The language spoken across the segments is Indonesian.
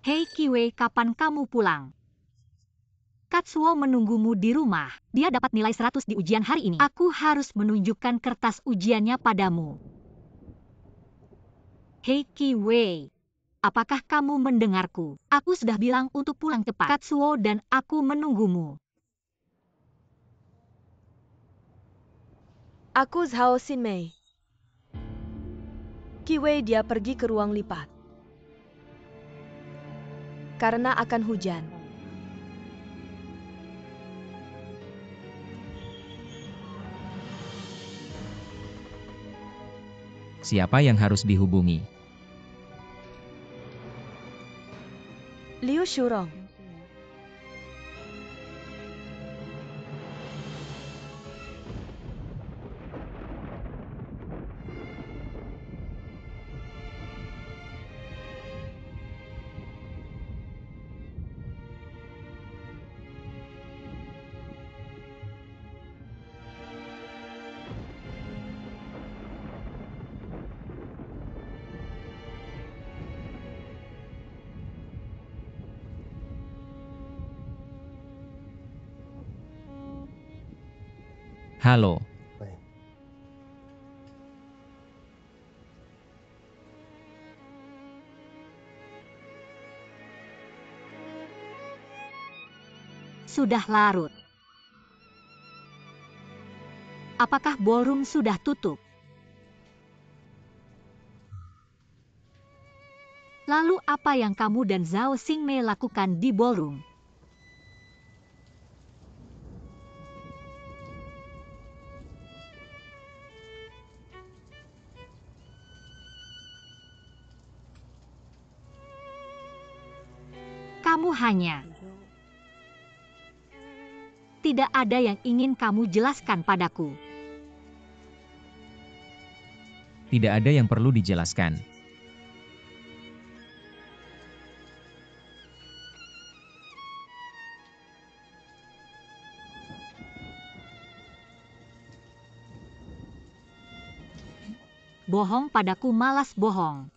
Hei Kiwei, kapan kamu pulang? Katsuo menunggumu di rumah. Dia dapat nilai 100 di ujian hari ini. Aku harus menunjukkan kertas ujiannya padamu. Hei Kiwei, apakah kamu mendengarku? Aku sudah bilang untuk pulang cepat. Katsuo dan aku menunggumu. Aku Zhao Xinmei. Kiwei dia pergi ke ruang lipat. Karena akan hujan. Siapa yang harus dihubungi? Liu Shurong. Halo, Sudah larut. Apakah ballroom sudah tutup? Lalu apa yang kamu dan Zhao Xingmei lakukan di ballroom? Kamu hanya... Tidak ada yang ingin kamu jelaskan padaku. tidak ada yang perlu dijelaskan. Bohong padaku, malas bohong.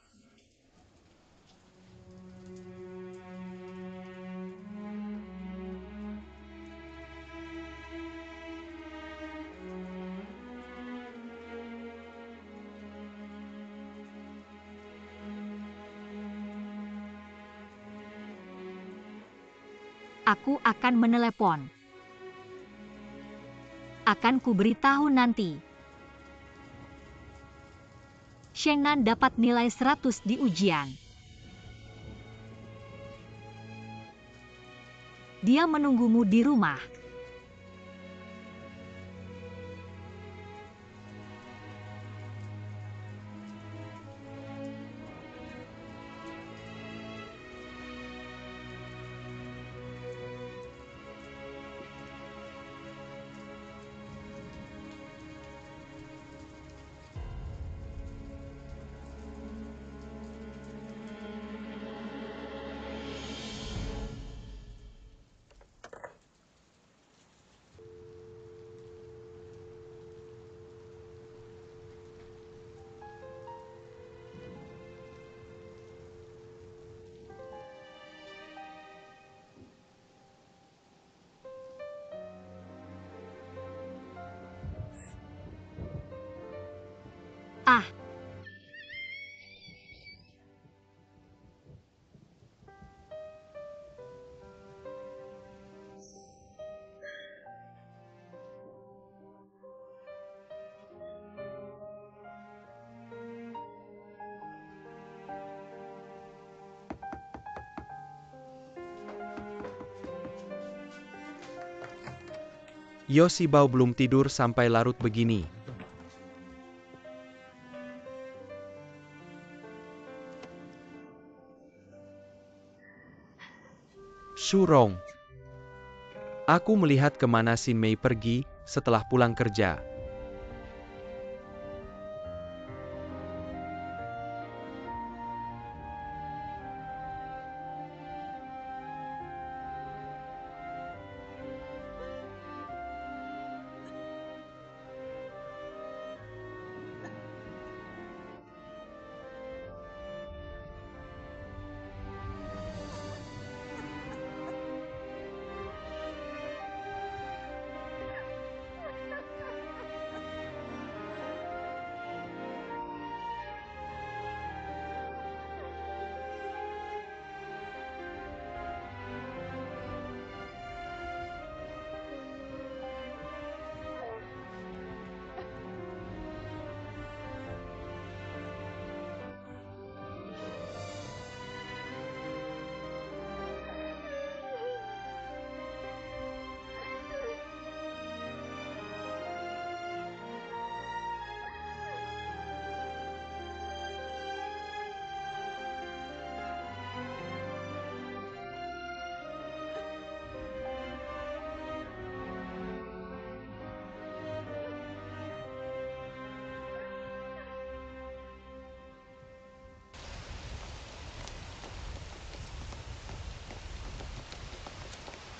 Aku akan menelepon. Akan kuberitahu nanti. Shengnan dapat nilai 100 di ujian. Dia menunggumu di rumah. Ah, Yoshibao belum tidur sampai larut begini. Shurong. Aku melihat kemana Xinmei pergi setelah pulang kerja.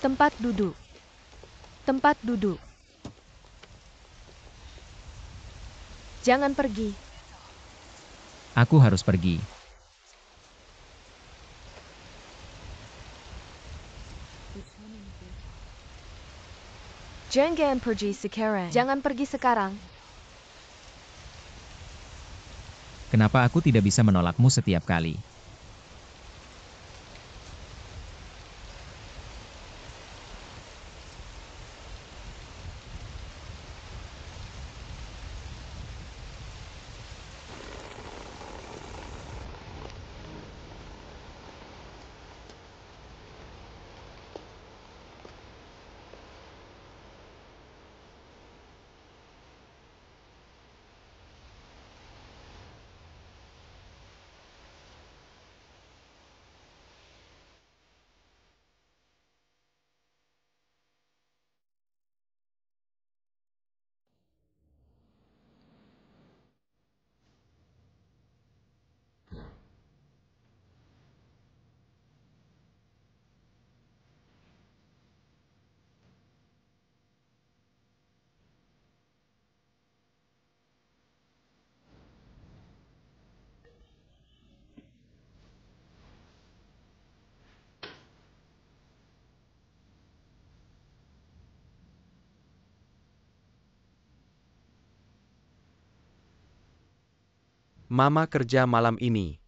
Tempat duduk. Tempat duduk. Jangan pergi. Aku harus pergi. Jangan pergi sekarang. Jangan pergi sekarang. Kenapa aku tidak bisa menolakmu setiap kali? Mama kerja malam ini.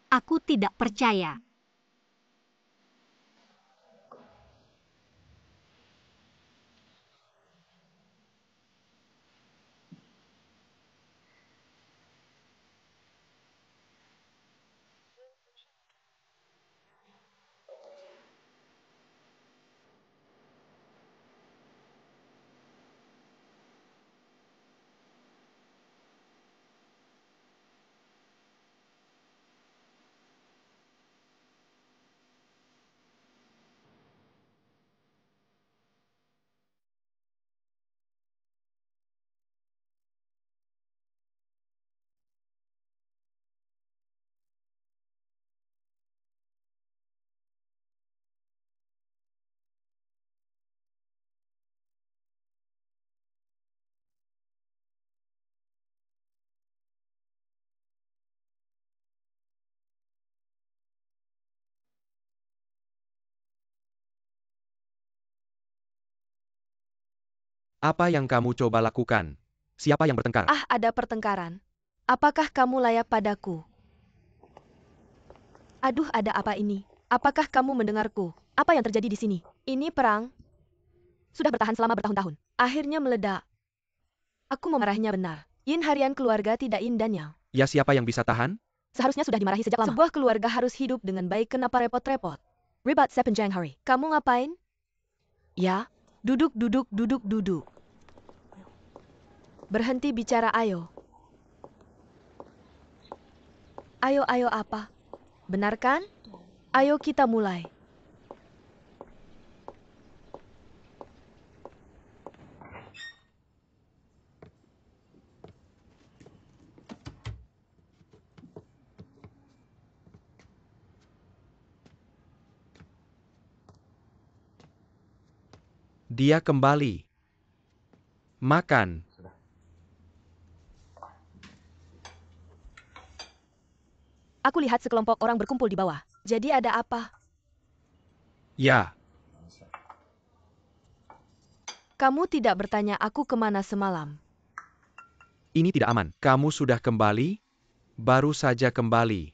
Aku tidak percaya. Apa yang kamu coba lakukan? Siapa yang bertengkar? Ah, ada pertengkaran. Apakah kamu layak padaku? Aduh, ada apa ini? Apakah kamu mendengarku? Apa yang terjadi di sini? Ini perang. Sudah bertahan selama bertahun-tahun. Akhirnya meledak. Aku memarahinya benar. Yin harian keluarga tidak yin dan yang. Ya siapa yang bisa tahan? Seharusnya sudah dimarahi sejak lama. Sebuah keluarga harus hidup dengan baik, kenapa repot-repot? Ribat sepenjang hari. Kamu ngapain? Ya, duduk, duduk, duduk, duduk. Berhenti bicara, ayo. Ayo, ayo apa? Benar kan? Ayo kita mulai. Dia kembali. Makan. Aku lihat sekelompok orang berkumpul di bawah. Jadi ada apa? Ya, Kamu tidak bertanya aku kemana semalam. ini tidak aman. Kamu sudah kembali? Baru saja kembali.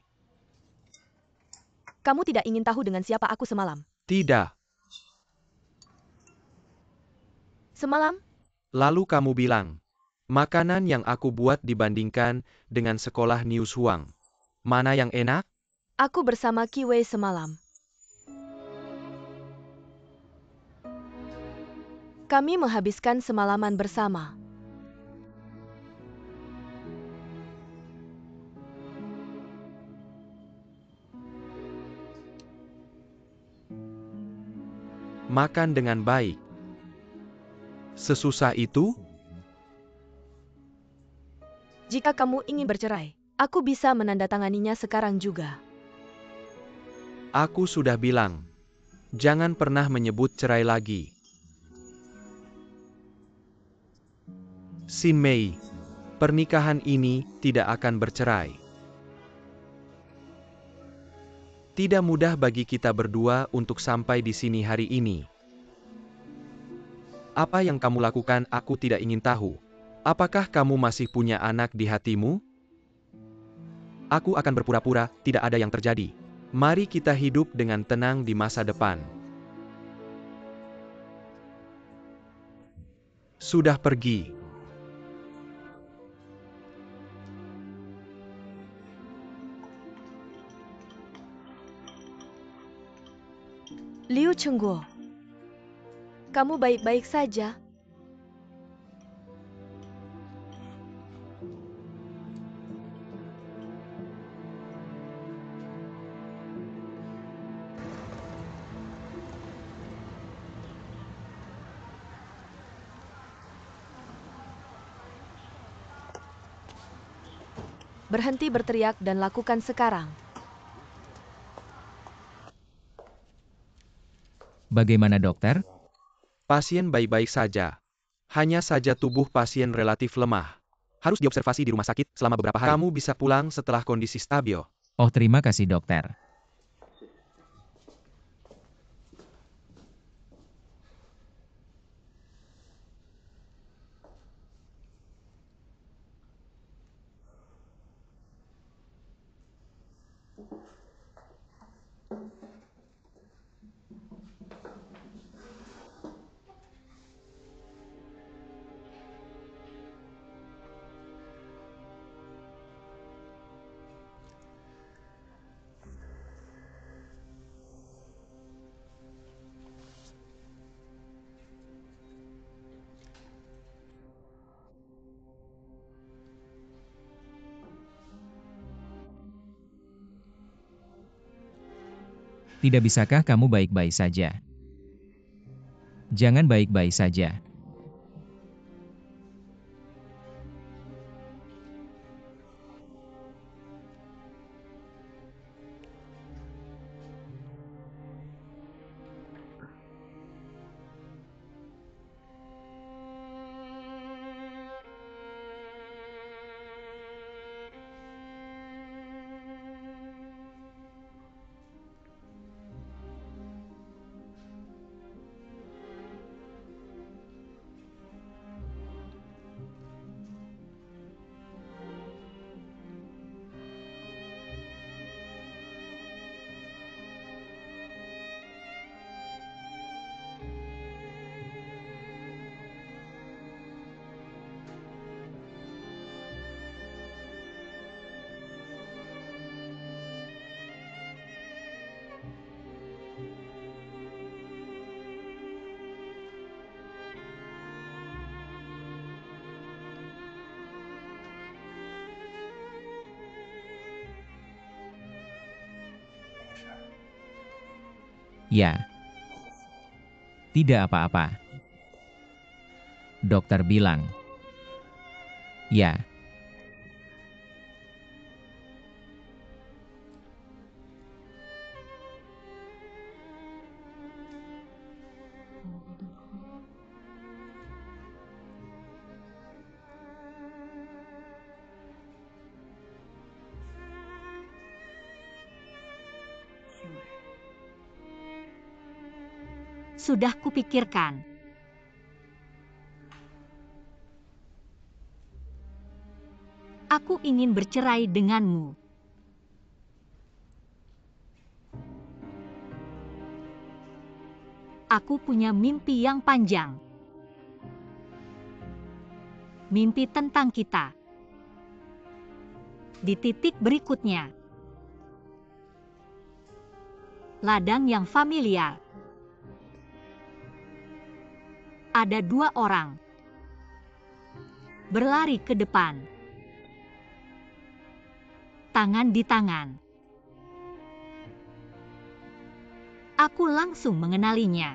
Kamu tidak ingin tahu dengan siapa aku semalam. Tidak. Semalam? Lalu kamu bilang, makanan yang aku buat dibandingkan dengan sekolah New Huang. Mana yang enak? Aku bersama Kiwei semalam. Kami menghabiskan semalaman bersama. Makan dengan baik. Sesusah itu? Jika kamu ingin bercerai, aku bisa menandatanganinya sekarang juga. Aku sudah bilang, jangan pernah menyebut cerai lagi. Xin Mei, pernikahan ini tidak akan bercerai. Tidak mudah bagi kita berdua untuk sampai di sini hari ini. Apa yang kamu lakukan aku tidak ingin tahu. Apakah kamu masih punya anak di hatimu? Aku akan berpura-pura tidak ada yang terjadi. Mari kita hidup dengan tenang di masa depan. Sudah pergi. Liu Chengguo, kamu baik-baik saja? Berhenti berteriak dan lakukan sekarang. Bagaimana dokter? Pasien baik-baik saja. Hanya saja tubuh pasien relatif lemah. Harus diobservasi di rumah sakit selama beberapa hari. Kamu bisa pulang setelah kondisi stabil. Oh, terima kasih dokter. Tidak bisakah kamu baik-baik saja? Jangan baik-baik saja. Ya, tidak apa-apa. Dokter bilang. Ya. Sudah kupikirkan. Aku ingin bercerai denganmu. Aku punya mimpi yang panjang. Mimpi tentang kita. Di titik berikutnya. Ladang yang familiar. Ada 2 orang. Berlari ke depan. Tangan di tangan. Aku langsung mengenalinya.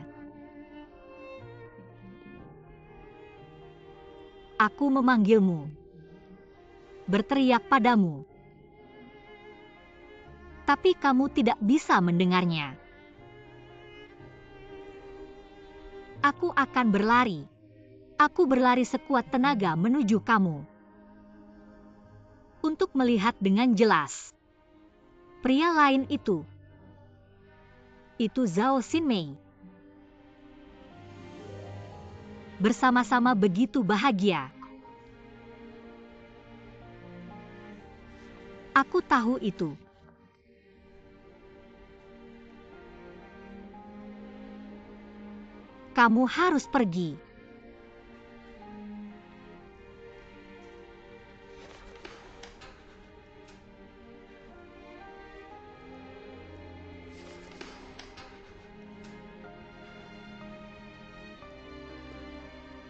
Aku memanggilmu. Berteriak padamu. Tapi kamu tidak bisa mendengarnya. Aku akan berlari. Aku berlari sekuat tenaga menuju kamu. Untuk melihat dengan jelas. Pria lain itu. Itu Zhao Xinmei. Bersama-sama begitu bahagia. Aku tahu itu. Kamu harus pergi.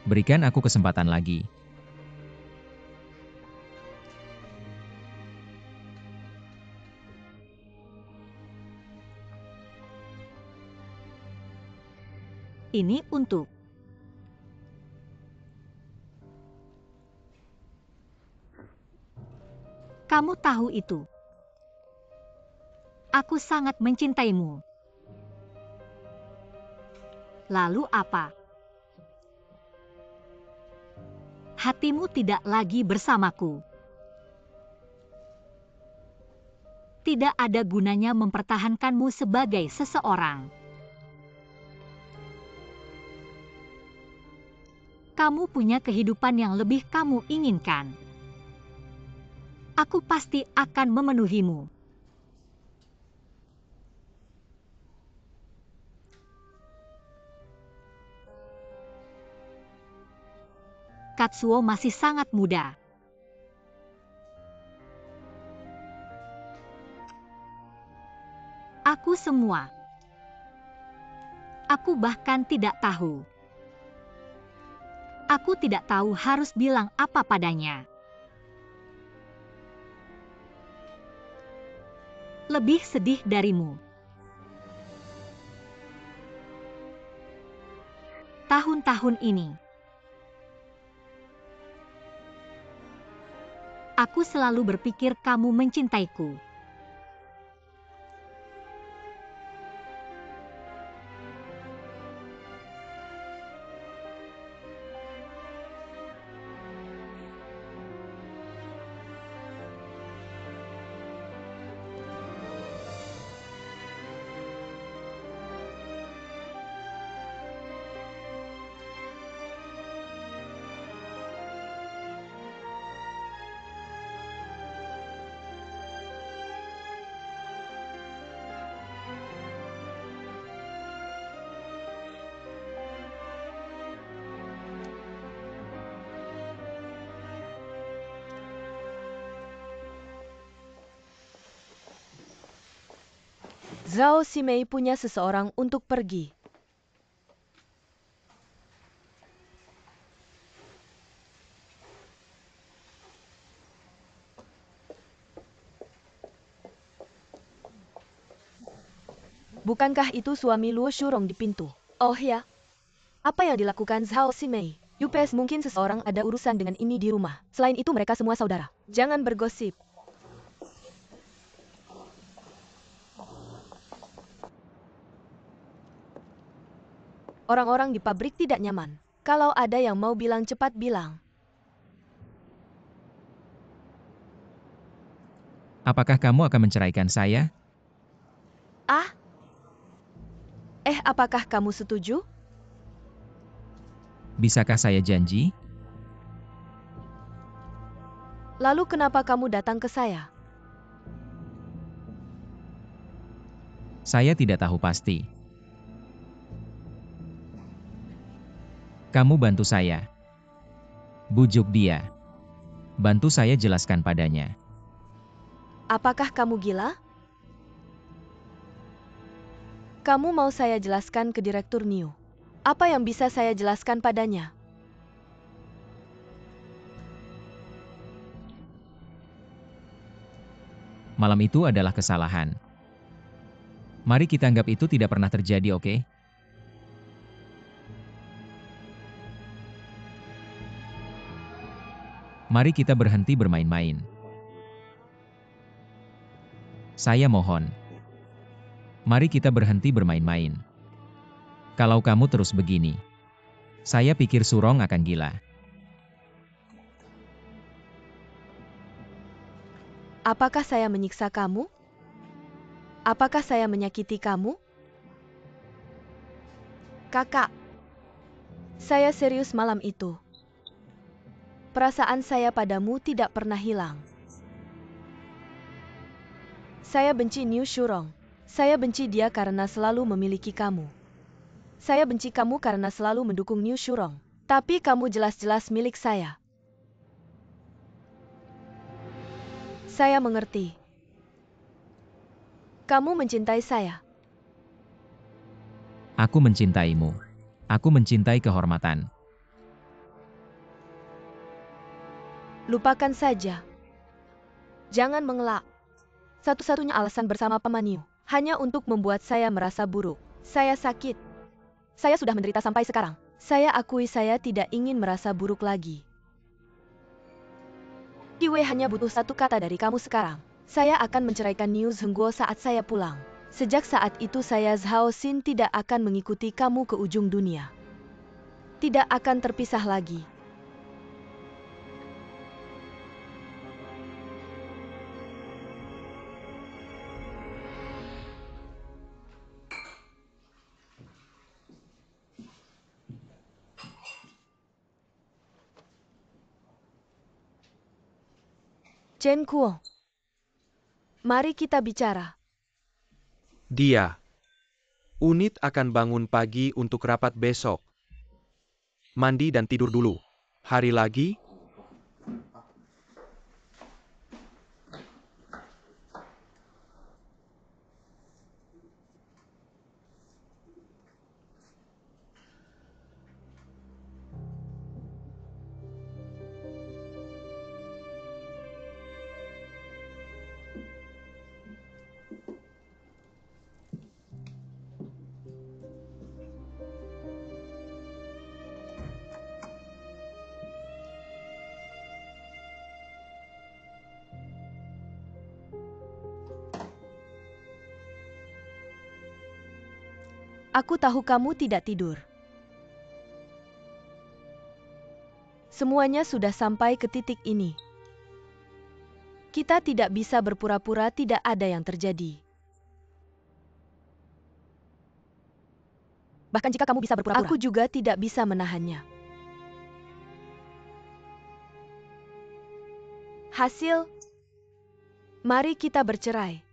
Berikan aku kesempatan lagi. Ini untuk. Kamu tahu itu. Aku sangat mencintaimu. Lalu apa? Hatimu tidak lagi bersamaku. Tidak ada gunanya mempertahankanmu sebagai seseorang. Kamu punya kehidupan yang lebih kamu inginkan. Aku pasti akan memenuhimu. Katsuo masih sangat muda. Aku semua. Aku bahkan tidak tahu. Aku tidak tahu harus bilang apa padanya. Lebih sedih darimu. Tahun-tahun ini. Aku selalu berpikir kamu mencintaiku. Zhao Ximei punya seseorang untuk pergi. Bukankah itu suami Luo Shurong di pintu? Oh ya. Apa yang dilakukan Zhao Ximei? Yupes, mungkin seseorang ada urusan dengan ini di rumah. Selain itu mereka semua saudara. Jangan bergosip. Orang-orang di pabrik tidak nyaman. Kalau ada yang mau bilang cepat bilang. Apakah kamu akan menceraikan saya? Ah? Apakah kamu setuju? Bisakah saya janji? Lalu kenapa kamu datang ke saya? Saya tidak tahu pasti. Kamu bantu saya. Bujuk dia. Bantu saya jelaskan padanya. Apakah kamu gila? Kamu mau saya jelaskan ke Direktur Niu? Apa yang bisa saya jelaskan padanya? Malam itu adalah kesalahan. Mari kita anggap itu tidak pernah terjadi, oke? Mari kita berhenti bermain-main. Saya mohon. Mari kita berhenti bermain-main. Kalau kamu terus begini, saya pikir Surong akan gila. Apakah saya menyiksa kamu? Apakah saya menyakiti kamu? Kakak, saya serius malam itu. Perasaan saya padamu tidak pernah hilang. Saya benci Niu Shurong. Saya benci dia karena selalu memiliki kamu. Saya benci kamu karena selalu mendukung Niu Shurong. Tapi kamu jelas-jelas milik saya. Saya mengerti. Kamu mencintai saya. Aku mencintaimu. Aku mencintai kehormatan. Lupakan saja. Jangan mengelak. Satu-satunya alasan bersama Paman Niu hanya untuk membuat saya merasa buruk. Saya sakit. Saya sudah menderita sampai sekarang. Saya akui saya tidak ingin merasa buruk lagi. Kiwei hanya butuh satu kata dari kamu sekarang. Saya akan menceraikan Niu Zhengguo saat saya pulang. Sejak saat itu saya Zhao Xin tidak akan mengikuti kamu ke ujung dunia. Tidak akan terpisah lagi. Chen Kuo, mari kita bicara. Dia. Unit akan bangun pagi untuk rapat besok. Mandi dan tidur dulu. Hari lagi? Aku tahu kamu tidak tidur. Semuanya sudah sampai ke titik ini. Kita tidak bisa berpura-pura tidak ada yang terjadi. Bahkan jika kamu bisa berpura-pura, aku juga tidak bisa menahannya. Hasil, mari kita bercerai.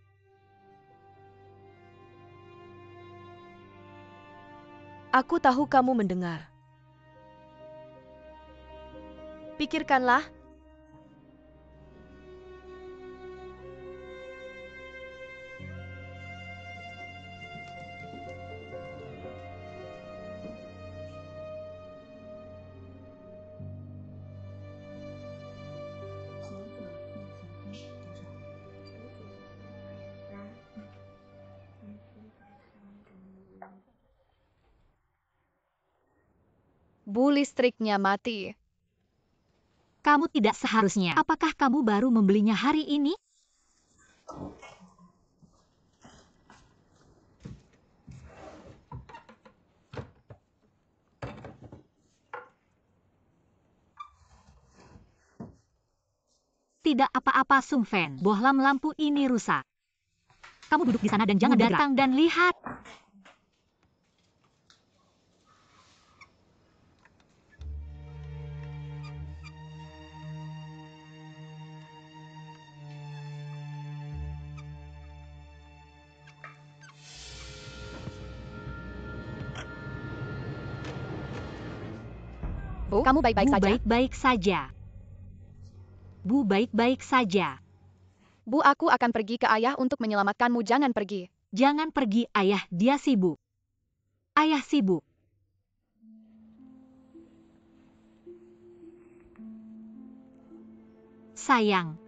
Aku tahu kamu mendengar. Pikirkanlah. Bu, listriknya mati. Kamu tidak seharusnya. Apakah kamu baru membelinya hari ini? Tidak apa-apa, Sung Fen. Bohlam lampu ini rusak. Kamu duduk di sana dan jangan datang dan lihat. Bu, kamu baik-baik Bu saja? baik-baik saja. Bu baik-baik saja. Bu, aku akan pergi ke ayah untuk menyelamatkanmu. Jangan pergi. Jangan pergi, ayah. Dia sibuk. Ayah sibuk. Sayang.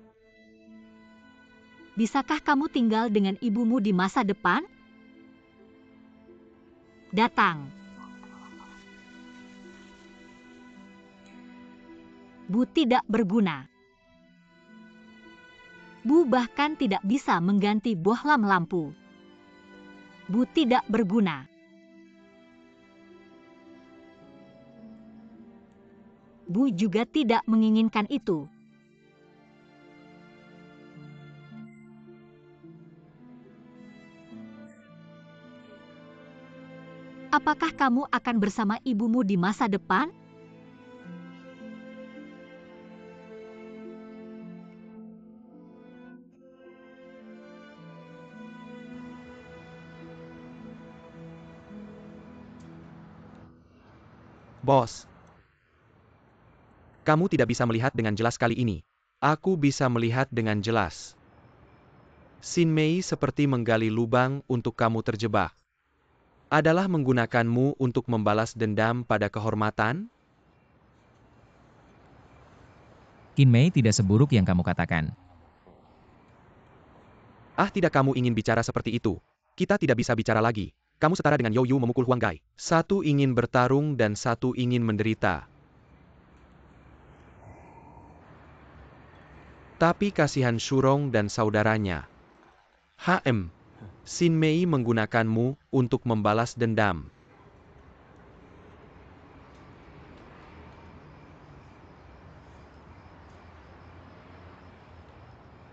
Bisakah kamu tinggal dengan ibumu di masa depan? Datang. Bu tidak berguna. Bu bahkan tidak bisa mengganti bohlam lampu. Bu tidak berguna. Bu juga tidak menginginkan itu. Apakah kamu akan bersama ibumu di masa depan? Bos. Kamu tidak bisa melihat dengan jelas kali ini. Aku bisa melihat dengan jelas. Xin Mei seperti menggali lubang untuk kamu terjebak. Adalah menggunakanmu untuk membalas dendam pada kehormatan? Qin Mei tidak seburuk yang kamu katakan. Ah, tidak, kamu ingin bicara seperti itu. Kita tidak bisa bicara lagi. Kamu setara dengan You memukul Huang Gai. Satu ingin bertarung dan satu ingin menderita. Tapi kasihan Shurong dan saudaranya. Xin Mei menggunakanmu untuk membalas dendam.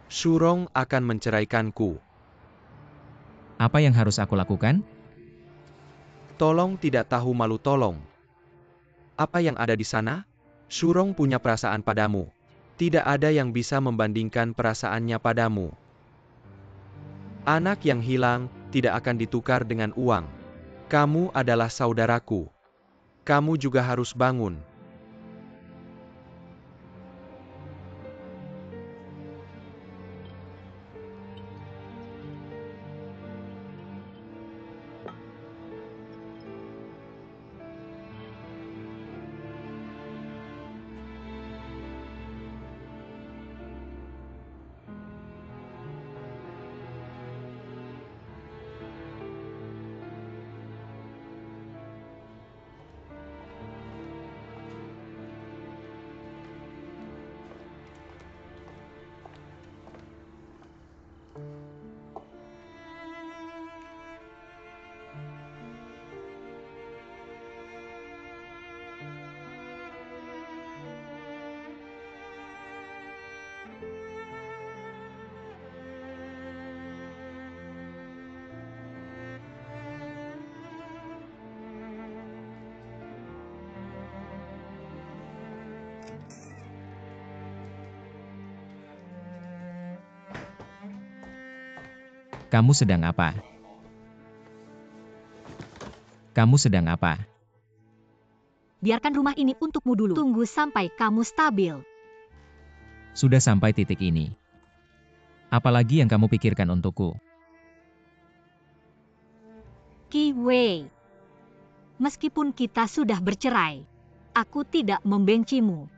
Shurong akan menceraikanku. Apa yang harus aku lakukan? Tolong tidak tahu malu, tolong. Apa yang ada di sana? Shurong punya perasaan padamu. Tidak ada yang bisa membandingkan perasaannya padamu. Anak yang hilang tidak akan ditukar dengan uang. Kamu adalah saudaraku. Kamu juga harus bangun. Kamu sedang apa? Kamu sedang apa? Biarkan rumah ini untukmu dulu. Tunggu sampai kamu stabil. Sudah sampai titik ini. Apalagi yang kamu pikirkan untukku? Qi Wei. Meskipun kita sudah bercerai, aku tidak membencimu.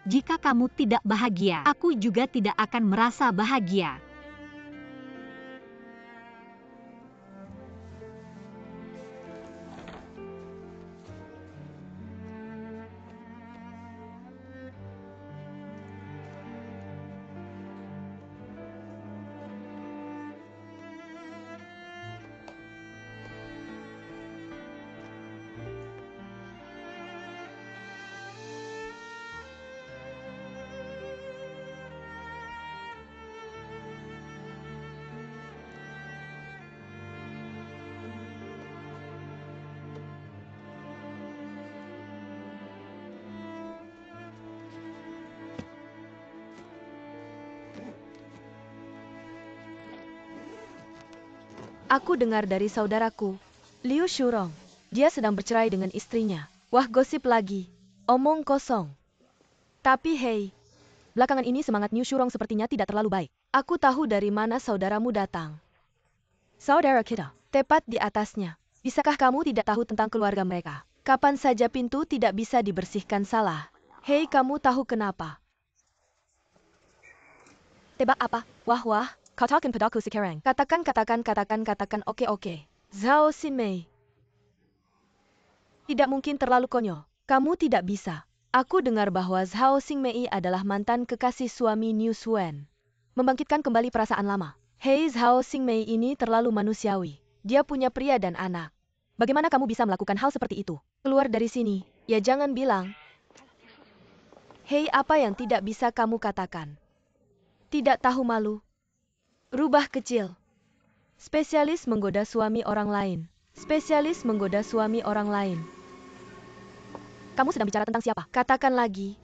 Jika kamu tidak bahagia, aku juga tidak akan merasa bahagia. Aku dengar dari saudaraku, Liu Shurong. Dia sedang bercerai dengan istrinya. Wah, gosip lagi. Omong kosong. Tapi hei, belakangan ini semangat Liu Shurong sepertinya tidak terlalu baik. Aku tahu dari mana saudaramu datang. Saudara kita, tepat di atasnya. Bisakah kamu tidak tahu tentang keluarga mereka? Kapan saja pintu tidak bisa dibersihkan salah. Hei, kamu tahu kenapa? Tebak apa? Wah, katakan padaku sekarang. Katakan, oke. Zhao Xinmei. Tidak mungkin terlalu konyol. Kamu tidak bisa. Aku dengar bahwa Zhao Xinmei adalah mantan kekasih suami Niu Xuan. Membangkitkan kembali perasaan lama. Hei, Zhao Xinmei ini terlalu manusiawi. Dia punya pria dan anak. Bagaimana kamu bisa melakukan hal seperti itu? Keluar dari sini. Ya jangan bilang. Hei, apa yang tidak bisa kamu katakan? Tidak tahu malu. Rubah kecil. Spesialis menggoda suami orang lain. Spesialis menggoda suami orang lain. Kamu sedang bicara tentang siapa? Katakan lagi.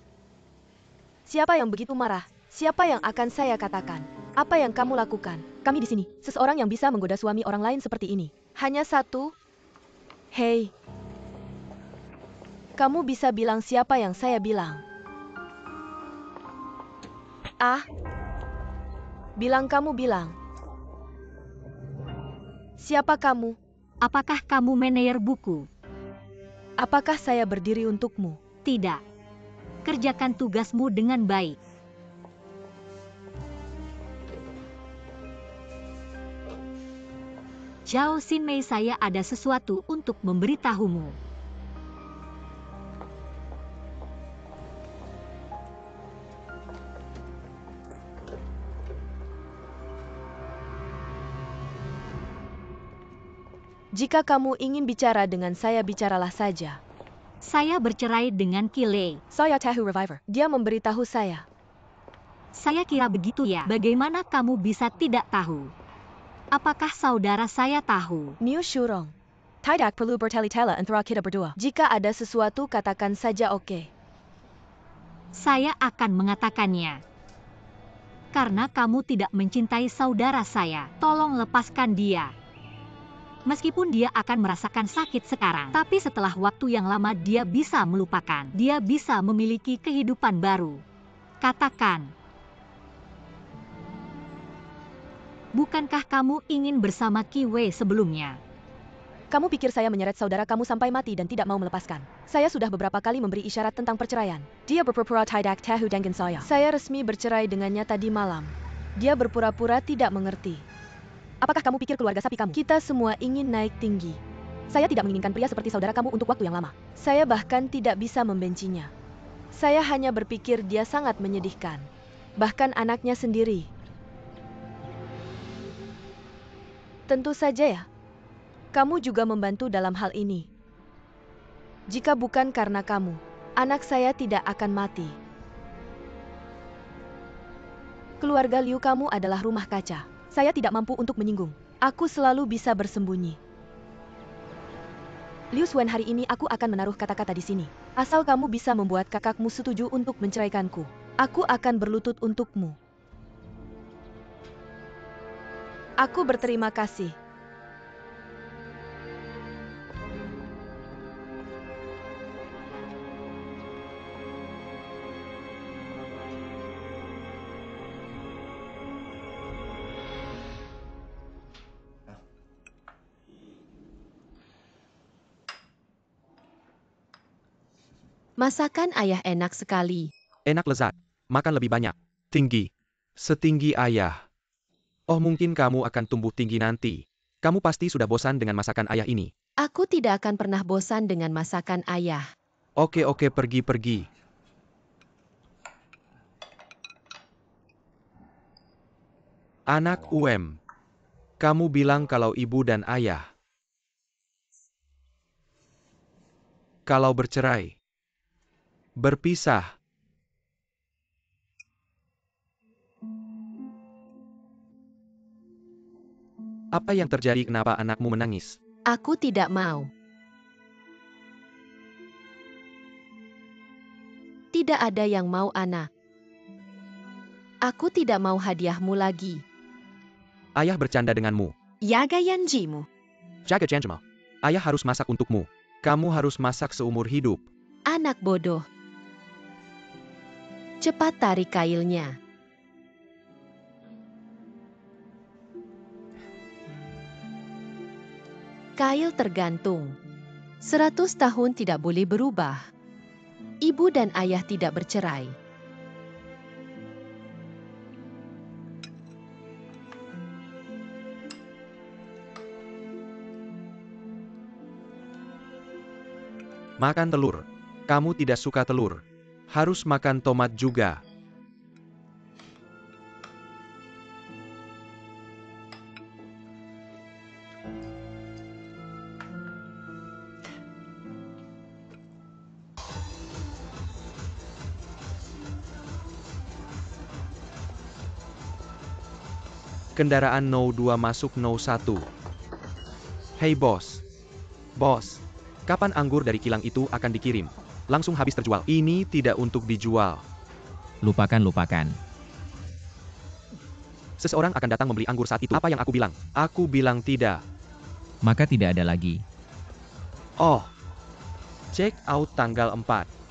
Siapa yang begitu marah? Siapa yang akan saya katakan? Apa yang kamu lakukan? Kami di sini. Seseorang yang bisa menggoda suami orang lain seperti ini. Hanya satu. Hei. Kamu bisa bilang siapa yang saya bilang? Kamu bilang. Siapa kamu? Apakah kamu manajer buku? Apakah saya berdiri untukmu? Tidak. Kerjakan tugasmu dengan baik. Zhao Xinmei, saya ada sesuatu untuk memberitahumu. Jika kamu ingin bicara dengan saya, bicaralah saja. Saya bercerai dengan Qilei. Saya tahu Reviver. Dia memberitahu saya. Saya kira begitu ya. Bagaimana kamu bisa tidak tahu? Apakah saudara saya tahu? Niu Shurong. Tidak perlu bertele-tele antara kita berdua. Jika ada sesuatu, katakan saja oke. Saya akan mengatakannya. Karena kamu tidak mencintai saudara saya, tolong lepaskan dia. Meskipun dia akan merasakan sakit sekarang, tapi setelah waktu yang lama dia bisa melupakan. Dia bisa memiliki kehidupan baru. Katakan. Bukankah kamu ingin bersama Qi Wei sebelumnya? Kamu pikir saya menyeret saudara kamu sampai mati dan tidak mau melepaskan? Saya sudah beberapa kali memberi isyarat tentang perceraian. Dia berpura-pura tidak tahu dengan saya. Saya resmi bercerai dengannya tadi malam. Dia berpura-pura tidak mengerti. Apakah kamu pikir keluarga sapi kamu? Kita semua ingin naik tinggi. Saya tidak menginginkan pria seperti saudara kamu untuk waktu yang lama. Saya bahkan tidak bisa membencinya. Saya hanya berpikir dia sangat menyedihkan. Bahkan anaknya sendiri. Tentu saja ya. Kamu juga membantu dalam hal ini. Jika bukan karena kamu, anak saya tidak akan mati. Keluarga Liu kamu adalah rumah kaca. Saya tidak mampu untuk menyinggung. Aku selalu bisa bersembunyi. Liu Xuan, hari ini aku akan menaruh kata-kata di sini. Asal kamu bisa membuat kakakmu setuju untuk menceraikanku, aku akan berlutut untukmu. Aku berterima kasih. Masakan ayah enak sekali. Enak, lezat. Makan lebih banyak. Tinggi. Setinggi ayah. Oh, mungkin kamu akan tumbuh tinggi nanti. Kamu pasti sudah bosan dengan masakan ayah ini. Aku tidak akan pernah bosan dengan masakan ayah. Oke, pergi. Anak UM. Kamu bilang kalau ibu dan ayah. Kalau bercerai. Berpisah. Apa yang terjadi? Kenapa anakmu menangis? Aku tidak mau. Tidak ada yang mau anak. Aku tidak mau hadiahmu lagi. Ayah bercanda denganmu. Jaga janjimu. Jaga janjimu. Ayah harus masak untukmu. Kamu harus masak seumur hidup. Anak bodoh. Cepat tarik kailnya. Kail tergantung. 100 tahun tidak boleh berubah. Ibu dan ayah tidak bercerai. Makan telur. Kamu tidak suka telur. Harus makan tomat juga. Kendaraan No 2 masuk No 1. Hei bos. Bos. Kapan anggur dari kilang itu akan dikirim? Langsung habis terjual. Ini tidak untuk dijual. Lupakan. Seseorang akan datang membeli anggur saat itu. Apa yang aku bilang? Aku bilang tidak. Maka tidak ada lagi. Oh. Check out tanggal 4.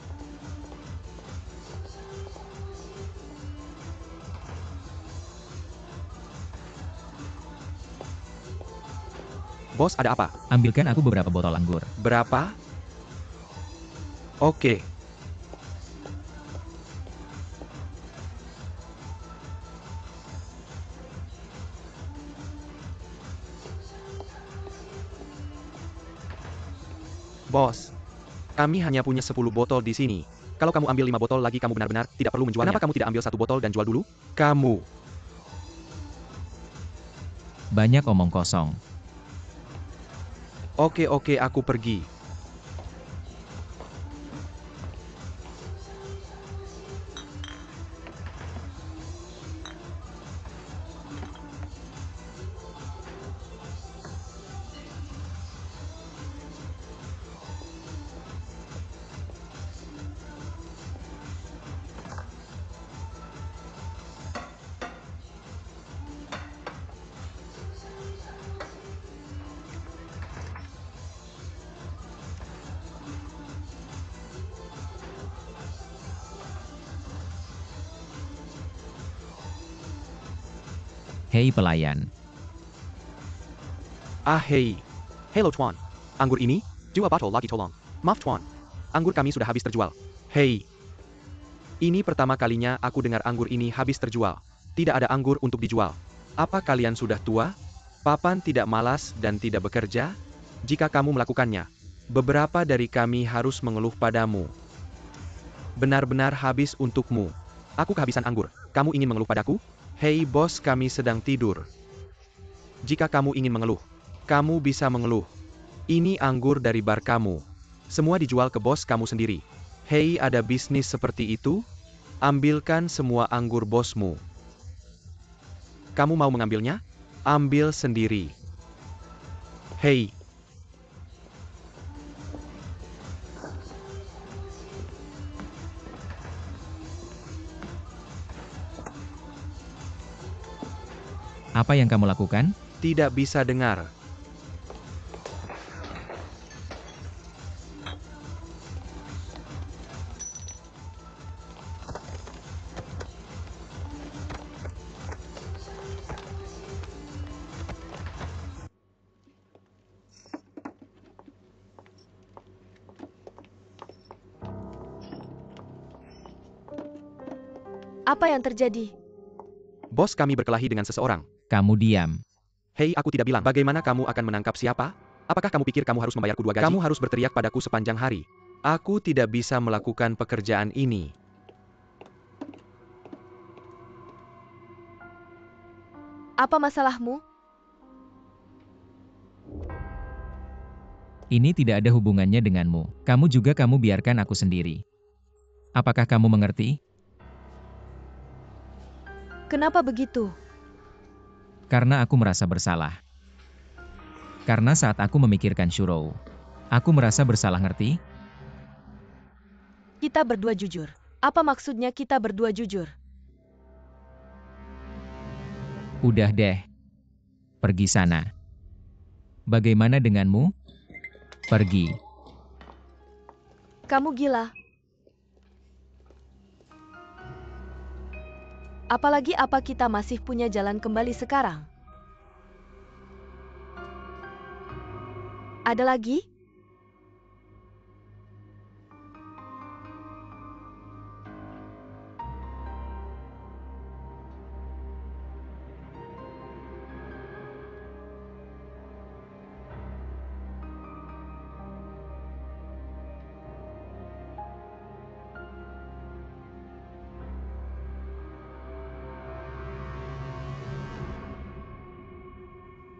Bos, ada apa? Ambilkan aku beberapa botol anggur. Berapa? Oke. Bos, kami hanya punya 10 botol di sini. Kalau kamu ambil 5 botol lagi kamu benar-benar tidak perlu menjualnya. Kenapa kamu tidak ambil 1 botol dan jual dulu? Kamu. Banyak omong kosong. Oke, aku pergi. Hei pelayan. Hei. Hello Tuan. Anggur ini? Dua botol lagi tolong. Maaf Tuan. Anggur kami sudah habis terjual. Hei. Ini pertama kalinya aku dengar anggur ini habis terjual. Tidak ada anggur untuk dijual. Apa kalian sudah tua? Papan tidak malas dan tidak bekerja? Jika kamu melakukannya, beberapa dari kami harus mengeluh padamu. Benar-benar habis untukmu. Aku kehabisan anggur. Kamu ingin mengeluh padaku? Hei bos, kami sedang tidur. Jika kamu ingin mengeluh, kamu bisa mengeluh. Ini anggur dari bar kamu. Semua dijual ke bos kamu sendiri. Hei, ada bisnis seperti itu? Ambilkan semua anggur bosmu. Kamu mau mengambilnya? Ambil sendiri. Hei. Apa yang kamu lakukan? Tidak bisa dengar. Apa yang terjadi? Bos kami berkelahi dengan seseorang. Kamu diam. Hei, aku tidak bilang. Bagaimana kamu akan menangkap siapa? Apakah kamu pikir kamu harus membayarku 2 gaji? Kamu harus berteriak padaku sepanjang hari. Aku tidak bisa melakukan pekerjaan ini. Apa masalahmu? Ini tidak ada hubungannya denganmu. Kamu biarkan aku sendiri. Apakah kamu mengerti? Kenapa begitu? Karena aku merasa bersalah. Karena saat aku memikirkan Shuro, aku merasa bersalah, ngerti? Kita berdua jujur. Apa maksudnya kita berdua jujur? Udah deh. Pergi sana. Bagaimana denganmu? Pergi. Kamu gila. Apalagi apa kita masih punya jalan kembali sekarang? Ada lagi?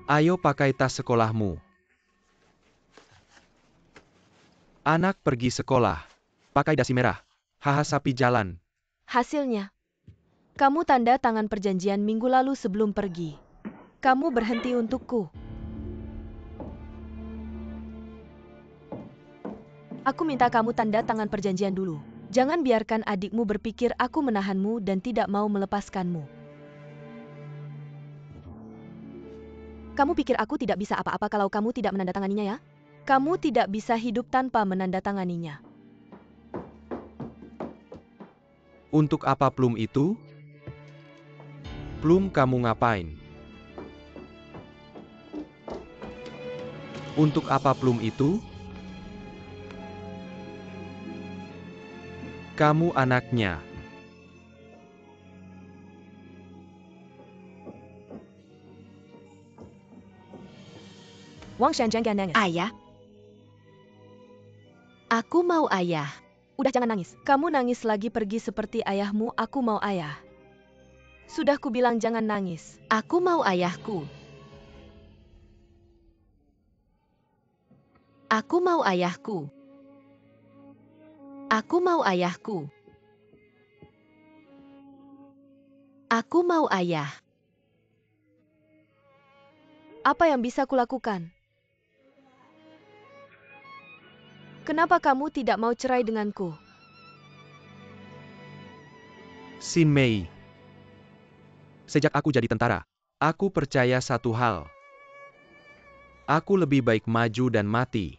Ayo pakai tas sekolahmu. Anak pergi sekolah. Pakai dasi merah. Haha sapi jalan. Hasilnya, kamu tanda tangan perjanjian minggu lalu sebelum pergi. Kamu berhenti untukku. Aku minta kamu tanda tangan perjanjian dulu. Jangan biarkan adikmu berpikir aku menahanmu dan tidak mau melepaskanmu. Kamu pikir aku tidak bisa apa-apa kalau kamu tidak menandatanganinya ya? Kamu tidak bisa hidup tanpa menandatanganinya. Untuk apa plum itu? Plum kamu ngapain? Untuk apa plum itu? Kamu anaknya. Wang Shan jangan nangis. Ayah. Aku mau ayah. Udah jangan nangis. Kamu nangis lagi pergi seperti ayahmu, aku mau ayah. Sudah kubilang jangan nangis. Aku mau ayahku. Aku mau ayahku. Aku mau ayahku. Aku mau ayah. Apa yang bisa kulakukan? Kenapa kamu tidak mau cerai denganku? Xin Mei. Sejak aku jadi tentara, aku percaya satu hal. Aku lebih baik maju dan mati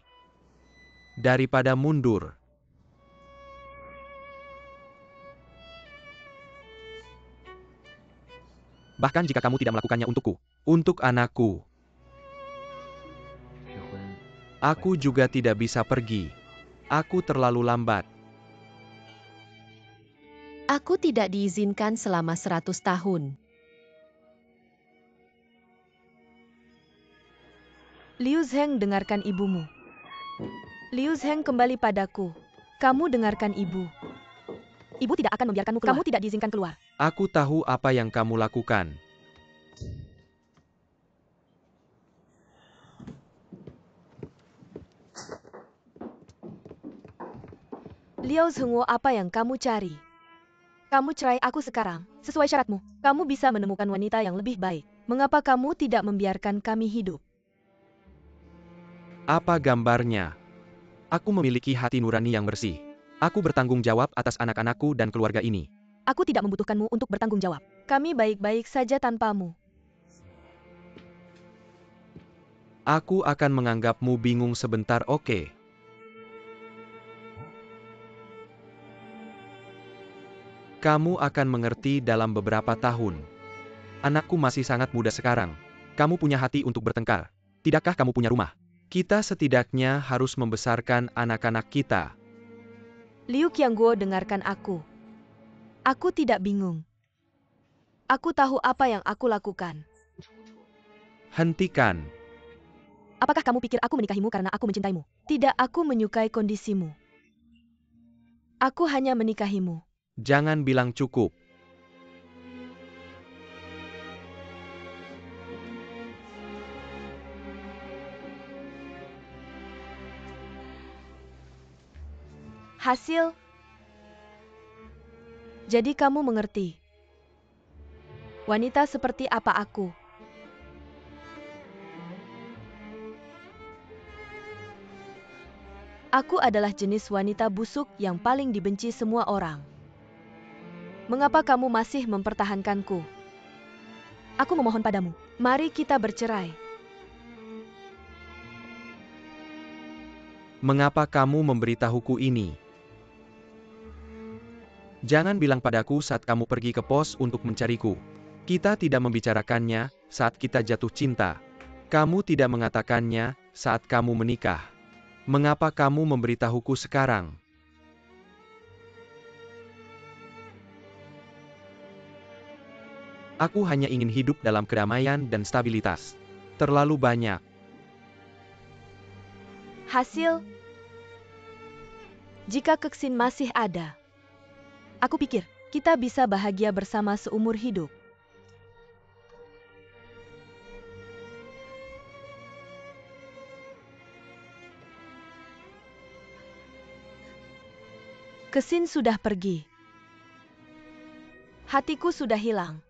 daripada mundur. Bahkan jika kamu tidak melakukannya untukku, untuk anakku, aku juga tidak bisa pergi. Aku terlalu lambat. Aku tidak diizinkan selama 100 tahun. Liu Zheng, dengarkan ibumu. Liu Zheng, kembali padaku. Kamu dengarkan ibu. Ibu tidak akan membiarkanmu keluar. Kamu tidak diizinkan keluar. Aku tahu apa yang kamu lakukan. Liu Zhengwo, apa yang kamu cari? Kamu cerai aku sekarang, sesuai syaratmu. Kamu bisa menemukan wanita yang lebih baik. Mengapa kamu tidak membiarkan kami hidup? Apa gambarnya? Aku memiliki hati nurani yang bersih. Aku bertanggung jawab atas anak-anakku dan keluarga ini. Aku tidak membutuhkanmu untuk bertanggung jawab. Kami baik-baik saja tanpamu. Aku akan menganggapmu bingung sebentar, oke? Kamu akan mengerti dalam beberapa tahun. Anakku masih sangat muda sekarang. Kamu punya hati untuk bertengkar. Tidakkah kamu punya rumah? Kita setidaknya harus membesarkan anak-anak kita. Liu Qiangguo, dengarkan aku. Aku tidak bingung. Aku tahu apa yang aku lakukan. Hentikan. Apakah kamu pikir aku menikahimu karena aku mencintaimu? Tidak, aku menyukai kondisimu. Aku hanya menikahimu. Jangan bilang cukup. Hasil? Jadi kamu mengerti. Wanita seperti apa aku? Aku adalah jenis wanita busuk yang paling dibenci semua orang. Mengapa kamu masih mempertahankanku? Aku memohon padamu, mari kita bercerai. Mengapa kamu memberitahuku ini? Jangan bilang padaku saat kamu pergi ke pos untuk mencariku. Kita tidak membicarakannya saat kita jatuh cinta. Kamu tidak mengatakannya saat kamu menikah. Mengapa kamu memberitahuku sekarang? Aku hanya ingin hidup dalam kedamaian dan stabilitas. Terlalu banyak. Hasil, jika Keksin masih ada, aku pikir kita bisa bahagia bersama seumur hidup. Keksin sudah pergi. Hatiku sudah hilang.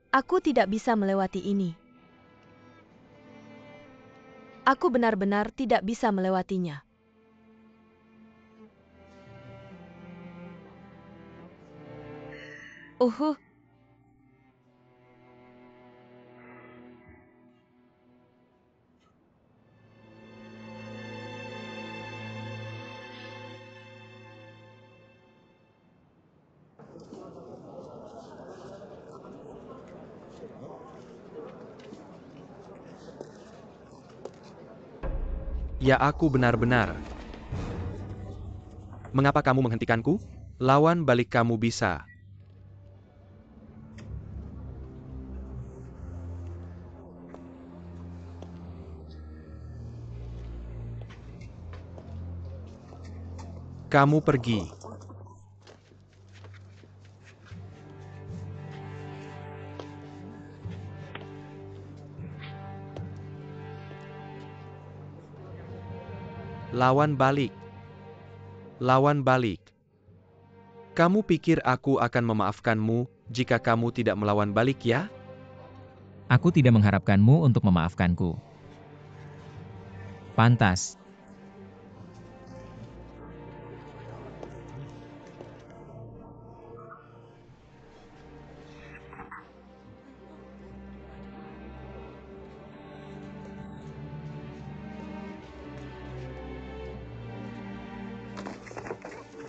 Aku tidak bisa melewati ini. Aku benar-benar tidak bisa melewatinya. Ya, aku benar-benar. Mengapa kamu menghentikanku? Lawan balik kamu bisa. Kamu pergi. Lawan balik. Lawan balik. Kamu pikir aku akan memaafkanmu jika kamu tidak melawan balik ya? Aku tidak mengharapkanmu untuk memaafkanku. Pantas.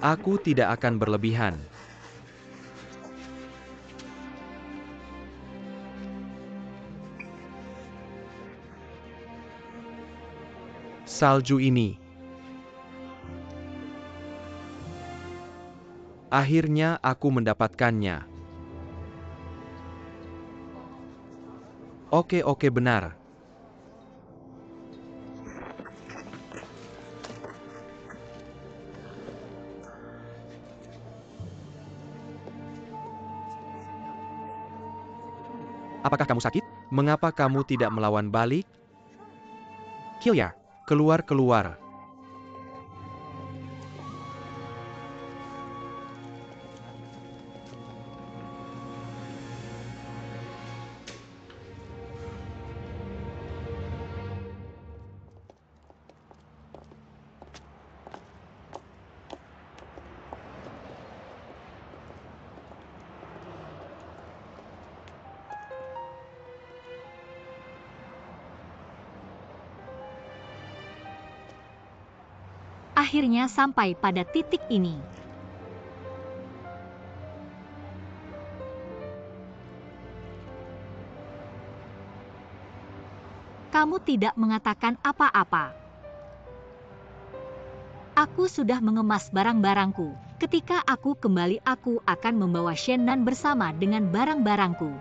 Aku tidak akan berlebihan. Salju ini. Akhirnya aku mendapatkannya. Oke, benar. Apakah kamu sakit? Mengapa kamu tidak melawan balik? Hilya, keluar. Akhirnya sampai pada titik ini. Kamu tidak mengatakan apa-apa. Aku sudah mengemas barang-barangku. Ketika aku kembali, aku akan membawa Shannon bersama dengan barang-barangku.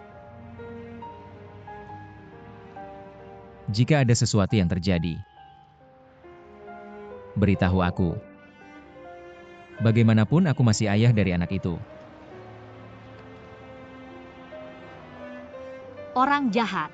Jika ada sesuatu yang terjadi, beritahu aku. Bagaimanapun aku masih ayah dari anak itu. Orang jahat.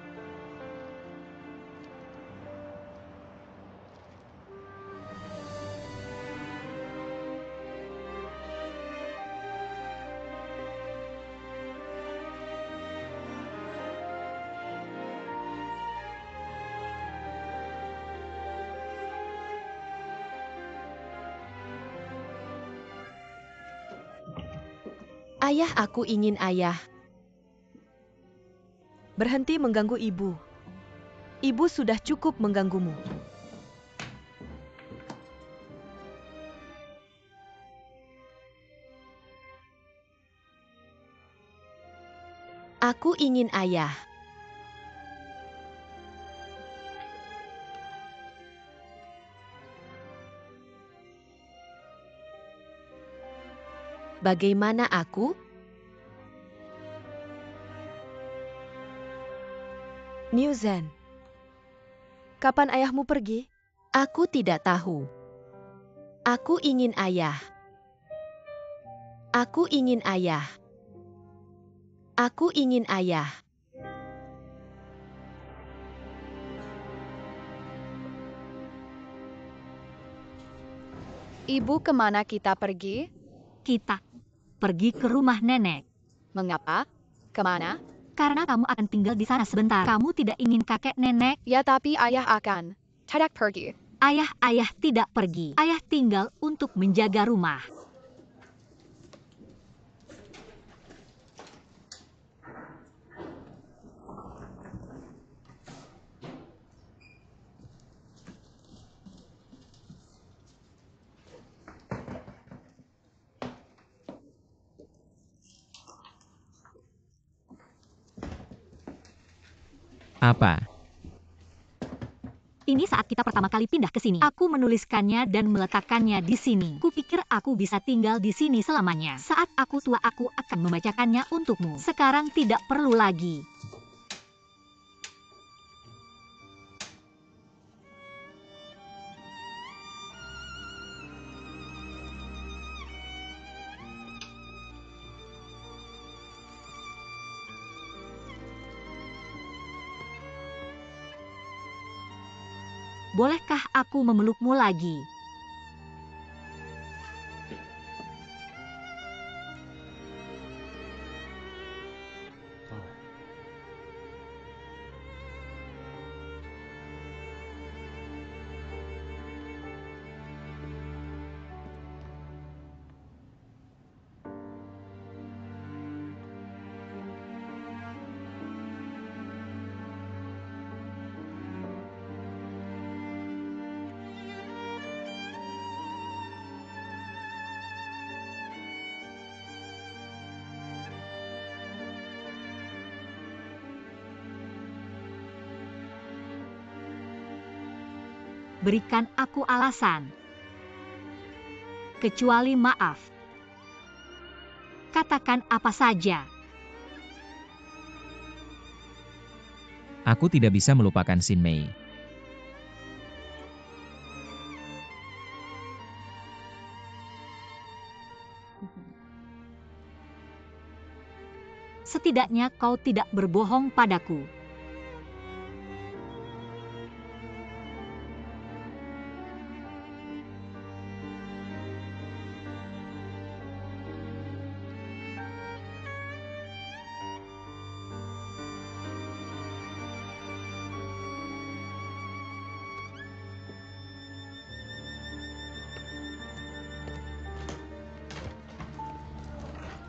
Ayah, aku ingin ayah. Berhenti mengganggu ibu. Ibu sudah cukup mengganggumu. Aku ingin ayah. Bagaimana aku? Niu Zhen, kapan ayahmu pergi? Aku tidak tahu. Aku ingin ayah. Aku ingin ayah. Aku ingin ayah. Ibu, kemana kita pergi? Kita pergi ke rumah nenek. Mengapa? Kemana? Karena kamu akan tinggal di sana sebentar. Kamu tidak ingin kakek nenek? Ya, tapi ayah akan tidak pergi. Ayah tidak pergi. Ayah tinggal untuk menjaga rumah. Apa? Ini saat kita pertama kali pindah ke sini. Aku menuliskannya dan meletakkannya di sini. Kupikir aku bisa tinggal di sini selamanya. Saat aku tua, aku akan membacakannya untukmu. Sekarang tidak perlu lagi. Bolehkah aku memelukmu lagi? Berikan aku alasan. Kecuali maaf. Katakan apa saja. Aku tidak bisa melupakan Xin Mei. Setidaknya kau tidak berbohong padaku.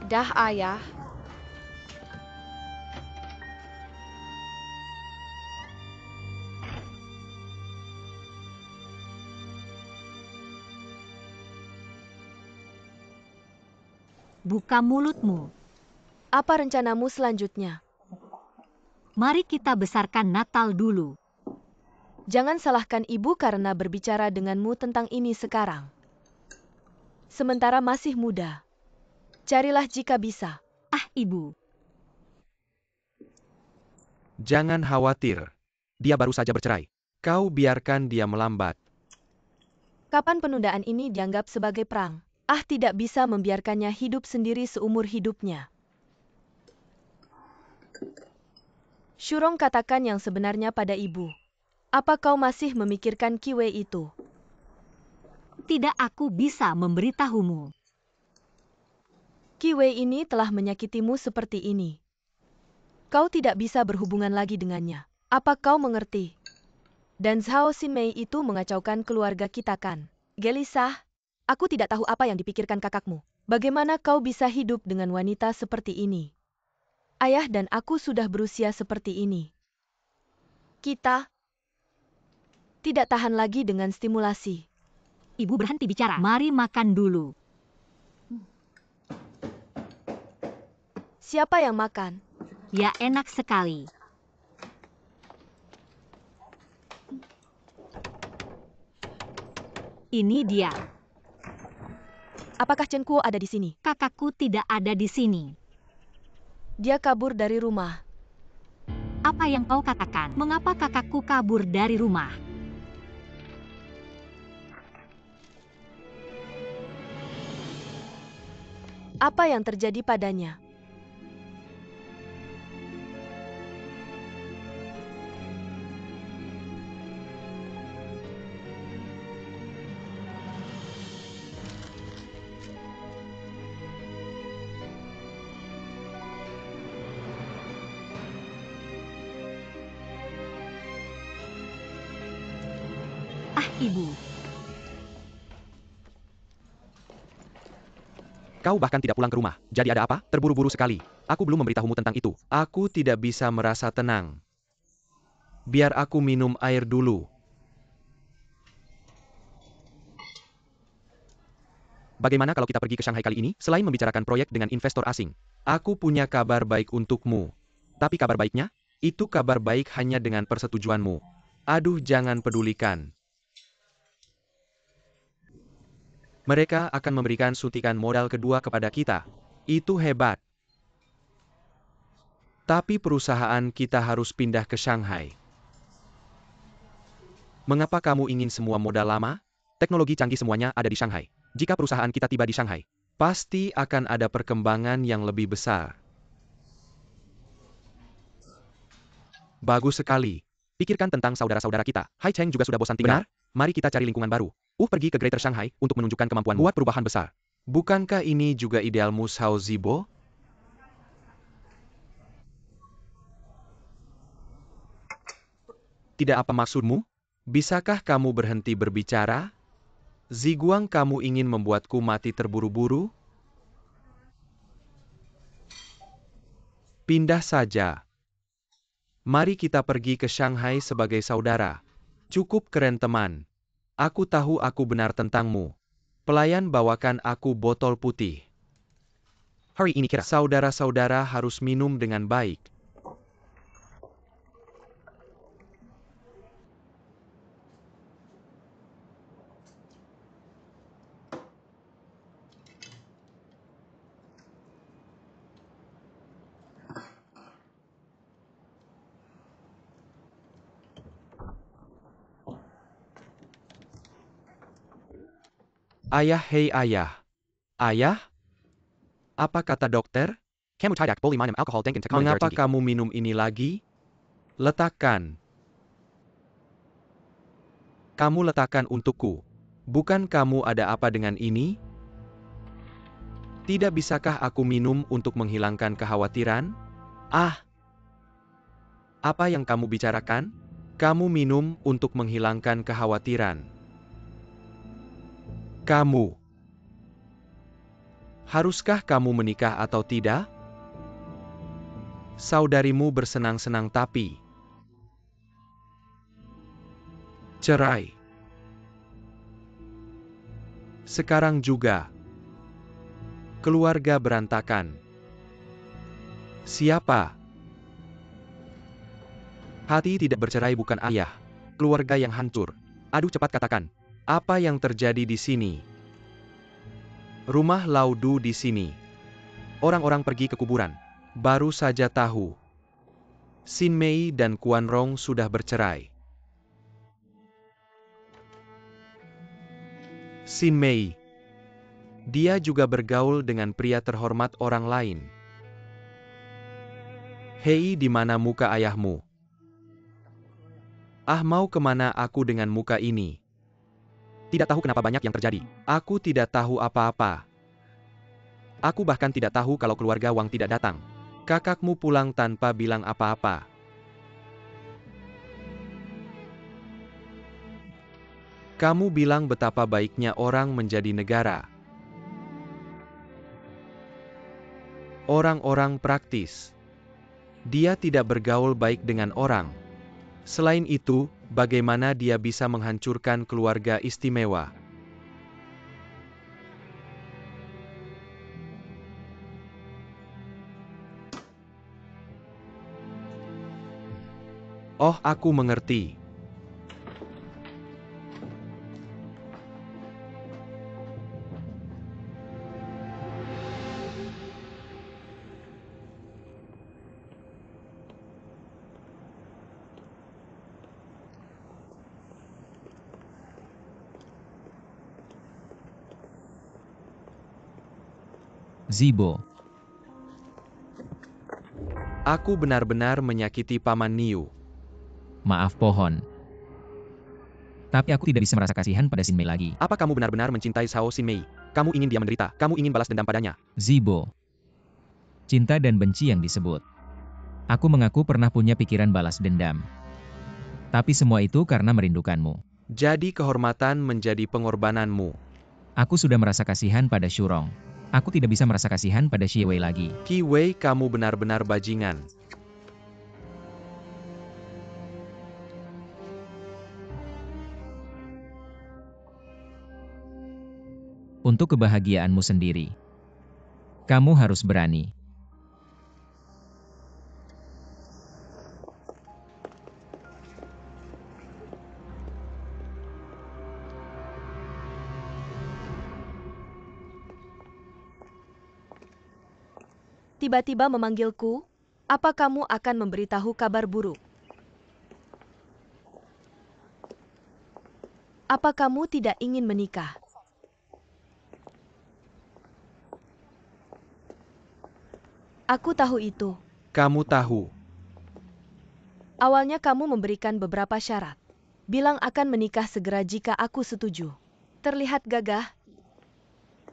Dah, ayah. Buka mulutmu. Apa rencanamu selanjutnya? Mari kita besarkan Natal dulu. Jangan salahkan ibu karena berbicara denganmu tentang ini sekarang. Sementara masih muda. Carilah jika bisa. Ah, ibu. Jangan khawatir. Dia baru saja bercerai. Kau biarkan dia melambat. Kapan penundaan ini dianggap sebagai perang? Ah, tidak bisa membiarkannya hidup sendiri seumur hidupnya. Shurong katakan yang sebenarnya pada ibu. Apa kau masih memikirkan Kiwei itu? Tidak, aku bisa memberitahumu. Kiwei ini telah menyakitimu seperti ini. Kau tidak bisa berhubungan lagi dengannya. Apa kau mengerti? Dan Zhao Xinmei itu mengacaukan keluarga kita kan? Gelisah, aku tidak tahu apa yang dipikirkan kakakmu. Bagaimana kau bisa hidup dengan wanita seperti ini? Ayah dan aku sudah berusia seperti ini. Kita tidak tahan lagi dengan stimulasi. Ibu berhenti bicara. Mari makan dulu. Siapa yang makan? Ya, enak sekali. Ini dia. Apakah Chen Kuo ada di sini? Kakakku tidak ada di sini. Dia kabur dari rumah. Apa yang kau katakan? Mengapa kakakku kabur dari rumah? Apa yang terjadi padanya? Ibu. Kau bahkan tidak pulang ke rumah. Jadi ada apa? Terburu-buru sekali. Aku belum memberitahumu tentang itu. Aku tidak bisa merasa tenang. Biar aku minum air dulu. Bagaimana kalau kita pergi ke Shanghai kali ini, selain membicarakan proyek dengan investor asing? Aku punya kabar baik untukmu. Tapi kabar baiknya, itu kabar baik hanya dengan persetujuanmu. Aduh, jangan pedulikan. Mereka akan memberikan suntikan modal kedua kepada kita. Itu hebat. Tapi perusahaan kita harus pindah ke Shanghai. Mengapa kamu ingin semua modal lama? Teknologi canggih semuanya ada di Shanghai. Jika perusahaan kita tiba di Shanghai, pasti akan ada perkembangan yang lebih besar. Bagus sekali. Pikirkan tentang saudara-saudara kita. Hai Cheng juga sudah bosan tinggal. Benar? Mari kita cari lingkungan baru. Pergi ke Greater Shanghai untuk menunjukkan kemampuan buat perubahan besar. Bukankah ini juga idealmu, Xiao Zibo? Tidak, apa maksudmu? Bisakah kamu berhenti berbicara? Ziguang, kamu ingin membuatku mati terburu-buru? Pindah saja. Mari kita pergi ke Shanghai sebagai saudara. Cukup keren, teman. Aku tahu aku benar tentangmu. Pelayan bawakan aku botol putih. Hari ini kira saudara-saudara harus minum dengan baik. Ayah, hei ayah. Ayah? Apa kata dokter? Mengapa kamu minum ini lagi? Letakkan. Kamu letakkan untukku. Bukan kamu ada apa dengan ini? Tidak bisakah aku minum untuk menghilangkan kekhawatiran? Ah! Apa yang kamu bicarakan? Kamu minum untuk menghilangkan kekhawatiran. Kamu. Haruskah kamu menikah atau tidak? Saudarimu bersenang-senang tapi cerai. Sekarang juga. Keluarga berantakan. Siapa? Hati tidak bercerai bukan ayah. Keluarga yang hancur. Aduh, cepat katakan. Apa yang terjadi di sini? Rumah Laudu di sini. Orang-orang pergi ke kuburan. Baru saja tahu. Xin Mei dan Quan Rong sudah bercerai. Xin Mei. Dia juga bergaul dengan pria terhormat orang lain. Hei, di mana muka ayahmu? Ah, mau kemana aku dengan muka ini? Tidak tahu kenapa banyak yang terjadi. Aku tidak tahu apa-apa. Aku bahkan tidak tahu kalau keluarga Wang tidak datang. Kakakmu pulang tanpa bilang apa-apa. Kamu bilang betapa baiknya orang menjadi negara. Orang-orang praktis. Dia tidak bergaul baik dengan orang. Selain itu, bagaimana dia bisa menghancurkan keluarga istimewa. Oh, aku mengerti. Zibo, Aku benar-benar menyakiti Paman Niu. maaf pohon. Tapi aku tidak bisa merasa kasihan pada Sinmei lagi. Apa kamu benar-benar mencintai Sao Sinmei? Kamu ingin dia menderita, kamu ingin balas dendam padanya. Zibo, cinta dan benci yang disebut. Aku mengaku pernah punya pikiran balas dendam. Tapi semua itu karena merindukanmu. Jadi kehormatan menjadi pengorbananmu. Aku sudah merasa kasihan pada Shurong. Aku tidak bisa merasa kasihan pada Xie Wei lagi. Qi Wei, kamu benar-benar bajingan. Untuk kebahagiaanmu sendiri, kamu harus berani. Tiba-tiba memanggilku, apa kamu akan memberitahu kabar buruk? Apa kamu tidak ingin menikah? Aku tahu itu. Kamu tahu. Awalnya kamu memberikan beberapa syarat. Bilang akan menikah segera jika aku setuju. Terlihat gagah.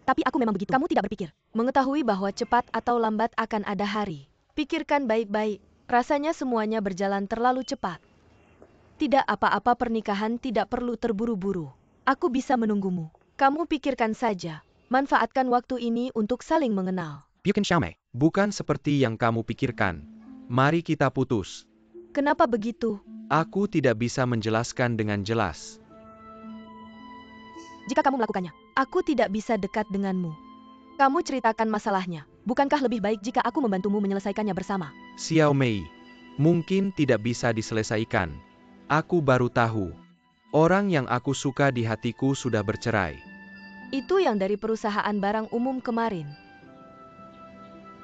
Tapi aku memang begitu. Kamu tidak berpikir. Mengetahui bahwa cepat atau lambat akan ada hari. Pikirkan baik-baik. Rasanya semuanya berjalan terlalu cepat. Tidak apa-apa, pernikahan tidak perlu terburu-buru. Aku bisa menunggumu. Kamu pikirkan saja. Manfaatkan waktu ini untuk saling mengenal. Piukin Xiaomei, bukan seperti yang kamu pikirkan. Mari kita putus. Kenapa begitu? Aku tidak bisa menjelaskan dengan jelas. Jika kamu melakukannya, aku tidak bisa dekat denganmu. Kamu ceritakan masalahnya. Bukankah lebih baik jika aku membantumu menyelesaikannya bersama? Xiaomei, mungkin tidak bisa diselesaikan. Aku baru tahu. Orang yang aku suka di hatiku sudah bercerai. Itu yang dari perusahaan barang umum kemarin.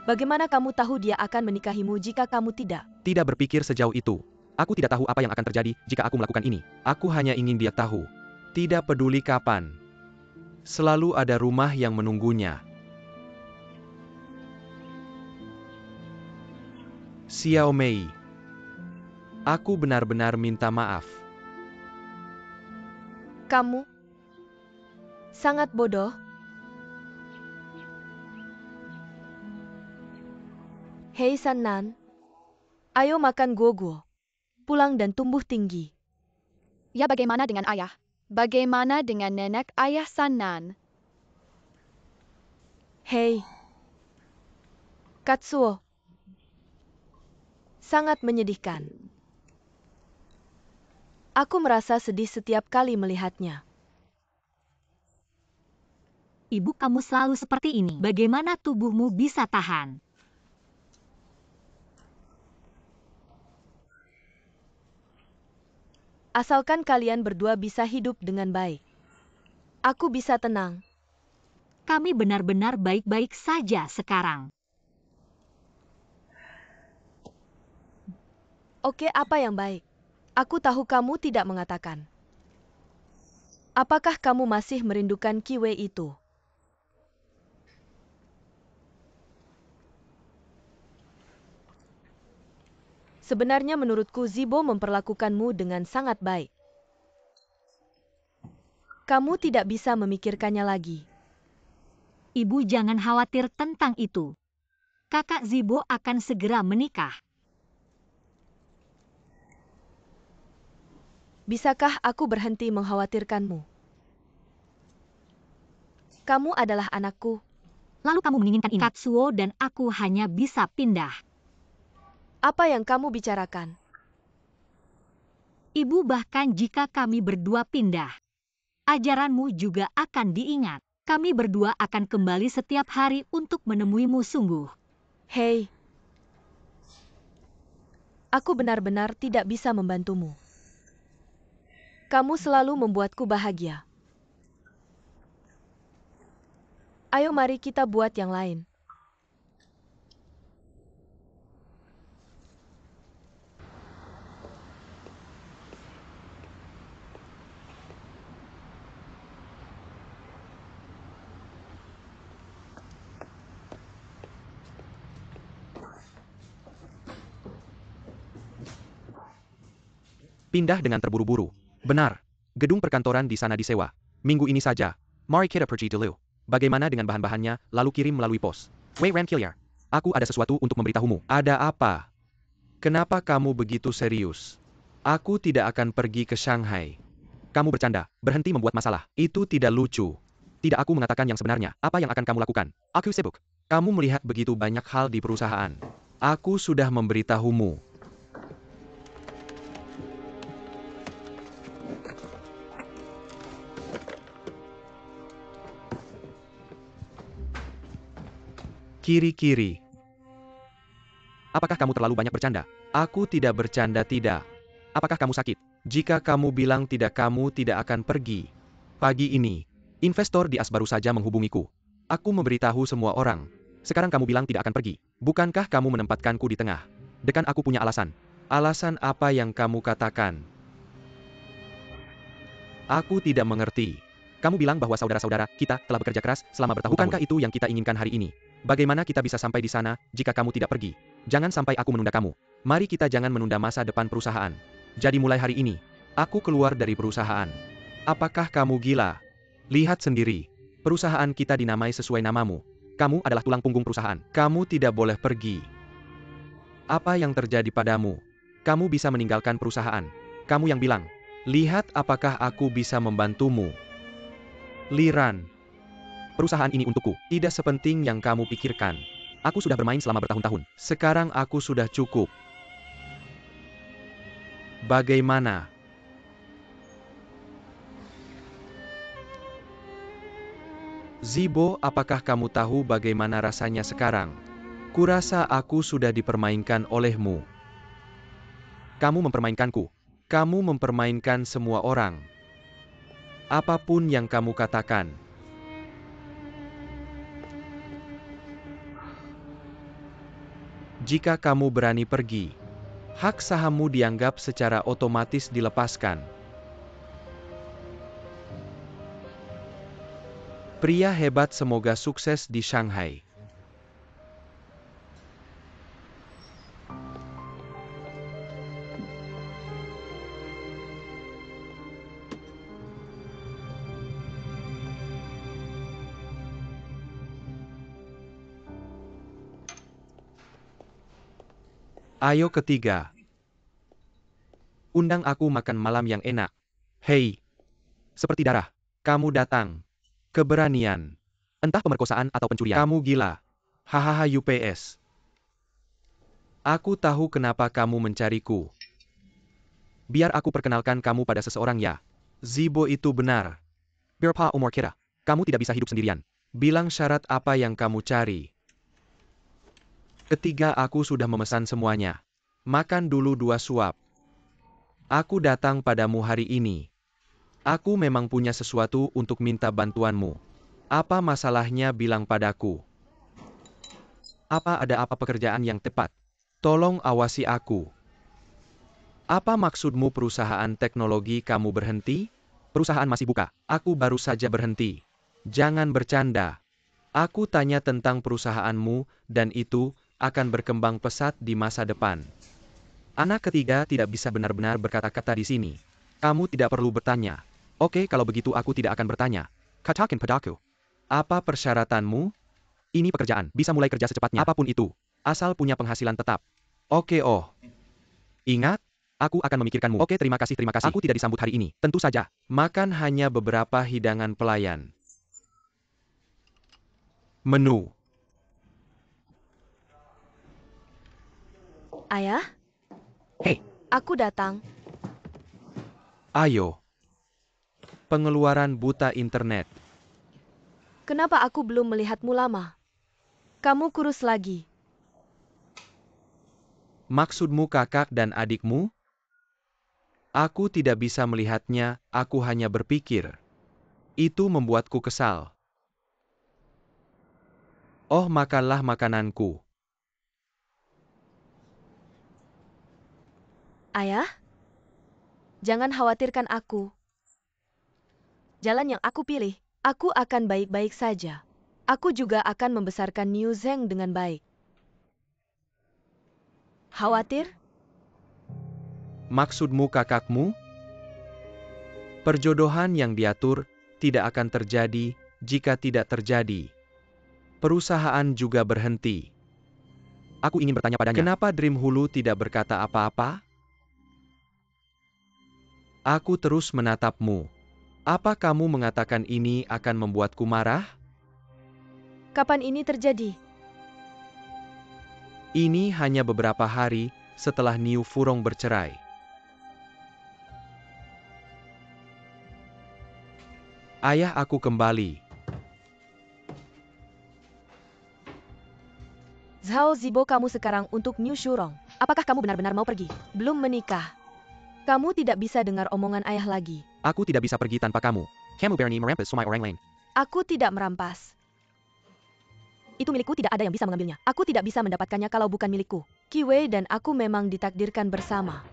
Bagaimana kamu tahu dia akan menikahimu jika kamu tidak? Tidak berpikir sejauh itu. Aku tidak tahu apa yang akan terjadi jika aku melakukan ini. Aku hanya ingin dia tahu. Tidak peduli kapan. Selalu ada rumah yang menunggunya. Xiaomei, aku benar-benar minta maaf. Kamu sangat bodoh. Hei San-nan, ayo makan guo-guo. Pulang dan tumbuh tinggi. Ya, bagaimana dengan ayah? Bagaimana dengan nenek ayah San-nan? Hei, Katsuo. Sangat menyedihkan. Aku merasa sedih setiap kali melihatnya. Ibu, kamu selalu seperti ini. Bagaimana tubuhmu bisa tahan? Asalkan kalian berdua bisa hidup dengan baik. Aku bisa tenang. Kami benar-benar baik-baik saja sekarang. Oke, apa yang baik? Aku tahu kamu tidak mengatakan. Apakah kamu masih merindukan Qi Wei itu? Sebenarnya menurutku Zibo memperlakukanmu dengan sangat baik. Kamu tidak bisa memikirkannya lagi. Ibu, jangan khawatir tentang itu. Kakak Zibo akan segera menikah. Bisakah aku berhenti mengkhawatirkanmu? Kamu adalah anakku. Lalu kamu menginginkan ini. Katsuo dan aku hanya bisa pindah. Apa yang kamu bicarakan? Ibu, bahkan jika kami berdua pindah, ajaranmu juga akan diingat. Kami berdua akan kembali setiap hari untuk menemuimu sungguh. Hei, aku benar-benar tidak bisa membantumu. Kamu selalu membuatku bahagia. Ayo mari kita buat yang lain. Pindah dengan terburu-buru. Benar. Gedung perkantoran di sana disewa. Minggu ini saja. Mari kita pergi dulu. Bagaimana dengan bahan-bahannya, lalu kirim melalui pos. Wei Rankiliar. Aku ada sesuatu untuk memberitahumu. Ada apa? Kenapa kamu begitu serius? Aku tidak akan pergi ke Shanghai. Kamu bercanda. Berhenti membuat masalah. Itu tidak lucu. Tidak, aku mengatakan yang sebenarnya. Apa yang akan kamu lakukan? Aku sibuk. Kamu melihat begitu banyak hal di perusahaan. Aku sudah memberitahumu. Kiri-kiri. Apakah kamu terlalu banyak bercanda? Aku tidak bercanda, tidak. Apakah kamu sakit? Jika kamu bilang tidak, kamu tidak akan pergi. Pagi ini, investor di AS baru saja menghubungiku. Aku memberitahu semua orang. Sekarang kamu bilang tidak akan pergi. Bukankah kamu menempatkanku di tengah? Dekan, aku punya alasan. Alasan apa yang kamu katakan? Aku tidak mengerti. Kamu bilang bahwa saudara-saudara kita telah bekerja keras selama bertahun-tahun. Bukankah itu yang kita inginkan hari ini? Bagaimana kita bisa sampai di sana jika kamu tidak pergi? Jangan sampai aku menunda kamu. Mari kita jangan menunda masa depan perusahaan. Jadi mulai hari ini, aku keluar dari perusahaan. Apakah kamu gila? Lihat sendiri. Perusahaan kita dinamai sesuai namamu. Kamu adalah tulang punggung perusahaan. Kamu tidak boleh pergi. Apa yang terjadi padamu? Kamu bisa meninggalkan perusahaan. Kamu yang bilang, lihat apakah aku bisa membantumu. Liran. Perusahaan ini untukku, tidak sepenting yang kamu pikirkan. Aku sudah bermain selama bertahun-tahun. Sekarang aku sudah cukup. Bagaimana? Zibo, apakah kamu tahu bagaimana rasanya sekarang? Kurasa aku sudah dipermainkan olehmu. Kamu mempermainkanku. Kamu mempermainkan semua orang. Apapun yang kamu katakan. Jika kamu berani pergi, hak sahammu dianggap secara otomatis dilepaskan. Pria hebat, semoga sukses di Shanghai. Ayo ketiga. Undang aku makan malam yang enak. Hei. Seperti darah. Kamu datang. Keberanian. Entah pemerkosaan atau pencurian. Kamu gila. Hahaha UPS. Aku tahu kenapa kamu mencariku. Biar aku perkenalkan kamu pada seseorang ya. Zibo itu benar. Berapa umur kita? Kamu tidak bisa hidup sendirian. Bilang syarat apa yang kamu cari. Ketiga, aku sudah memesan semuanya. Makan dulu 2 suap. Aku datang padamu hari ini. Aku memang punya sesuatu untuk minta bantuanmu. Apa masalahnya, bilang padaku. Ada apa pekerjaan yang tepat? Tolong awasi aku. Apa maksudmu perusahaan teknologi kamu berhenti? Perusahaan masih buka. Aku baru saja berhenti. Jangan bercanda. Aku tanya tentang perusahaanmu, dan itu akan berkembang pesat di masa depan. Anak ketiga tidak bisa benar-benar berkata-kata di sini. Kamu tidak perlu bertanya. Oke, kalau begitu aku tidak akan bertanya. Katakan padaku. Apa persyaratanmu? Ini pekerjaan, bisa mulai kerja secepatnya. Apapun itu. Asal punya penghasilan tetap. Oke, oh. Ingat, aku akan memikirkanmu. Oke, terima kasih, terima kasih. Aku tidak disambut hari ini. Tentu saja. Makan hanya beberapa hidangan pelayan. Menu. Ayah, Hei, aku datang. Ayo. Pengeluaran buta internet. Kenapa aku belum melihatmu lama? Kamu kurus lagi. Maksudmu kakak dan adikmu? Aku tidak bisa melihatnya, aku hanya berpikir. Itu membuatku kesal. Oh, makanlah makananku. Ayah? Jangan khawatirkan aku. Jalan yang aku pilih, aku akan baik-baik saja. Aku juga akan membesarkan Niu Zheng dengan baik. Khawatir? Maksudmu kakakmu? Perjodohan yang diatur tidak akan terjadi jika tidak terjadi. Perusahaan juga berhenti. Aku ingin bertanya padanya, kenapa Dream Hulu tidak berkata apa-apa? Aku terus menatapmu. Apa kamu mengatakan ini akan membuatku marah? Kapan ini terjadi? Ini hanya beberapa hari setelah Niu Furong bercerai. Ayah aku kembali. Zhao Zibo, kamu sekarang untuk Niu Shurong. Apakah kamu benar-benar mau pergi? Belum menikah. Kamu tidak bisa dengar omongan ayah lagi. Aku tidak bisa pergi tanpa kamu. Kamu berani merampas semua orang lain. Aku tidak merampas. Itu milikku, tidak ada yang bisa mengambilnya. Aku tidak bisa mendapatkannya kalau bukan milikku. Qi Wei dan aku memang ditakdirkan bersama.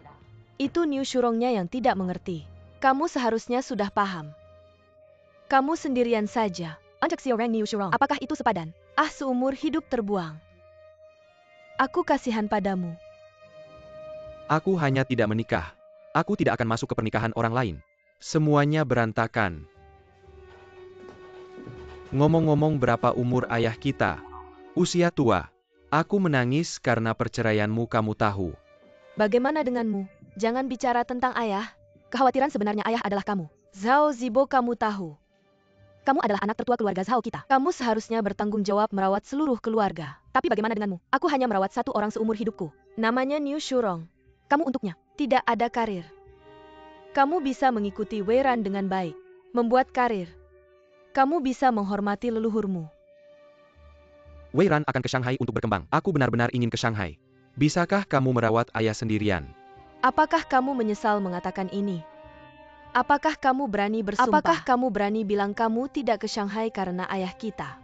Itu Niu Shurongnya yang tidak mengerti. Kamu seharusnya sudah paham. Kamu sendirian saja. Anjak Xiaorang Niu Shurong. Apakah itu sepadan? Ah, seumur hidup terbuang. Aku kasihan padamu. Aku hanya tidak menikah. Aku tidak akan masuk ke pernikahan orang lain. Semuanya berantakan. Ngomong-ngomong, berapa umur ayah kita? Usia tua. Aku menangis karena perceraianmu, kamu tahu. Bagaimana denganmu? Jangan bicara tentang ayah. Kekhawatiran sebenarnya ayah adalah kamu. Zhao Zibo, kamu tahu. Kamu adalah anak tertua keluarga Zhao kita. Kamu seharusnya bertanggung jawab merawat seluruh keluarga. Tapi bagaimana denganmu? Aku hanya merawat satu orang seumur hidupku. Namanya Niu Shurong. Kamu untuknya tidak ada karir. Kamu bisa mengikuti Wei Ran dengan baik. Membuat karir. Kamu bisa menghormati leluhurmu. Wei Ran akan ke Shanghai untuk berkembang. Aku benar-benar ingin ke Shanghai. Bisakah kamu merawat ayah sendirian? Apakah kamu menyesal mengatakan ini? Apakah kamu berani bersumpah? Apakah kamu berani bilang kamu tidak ke Shanghai karena ayah kita?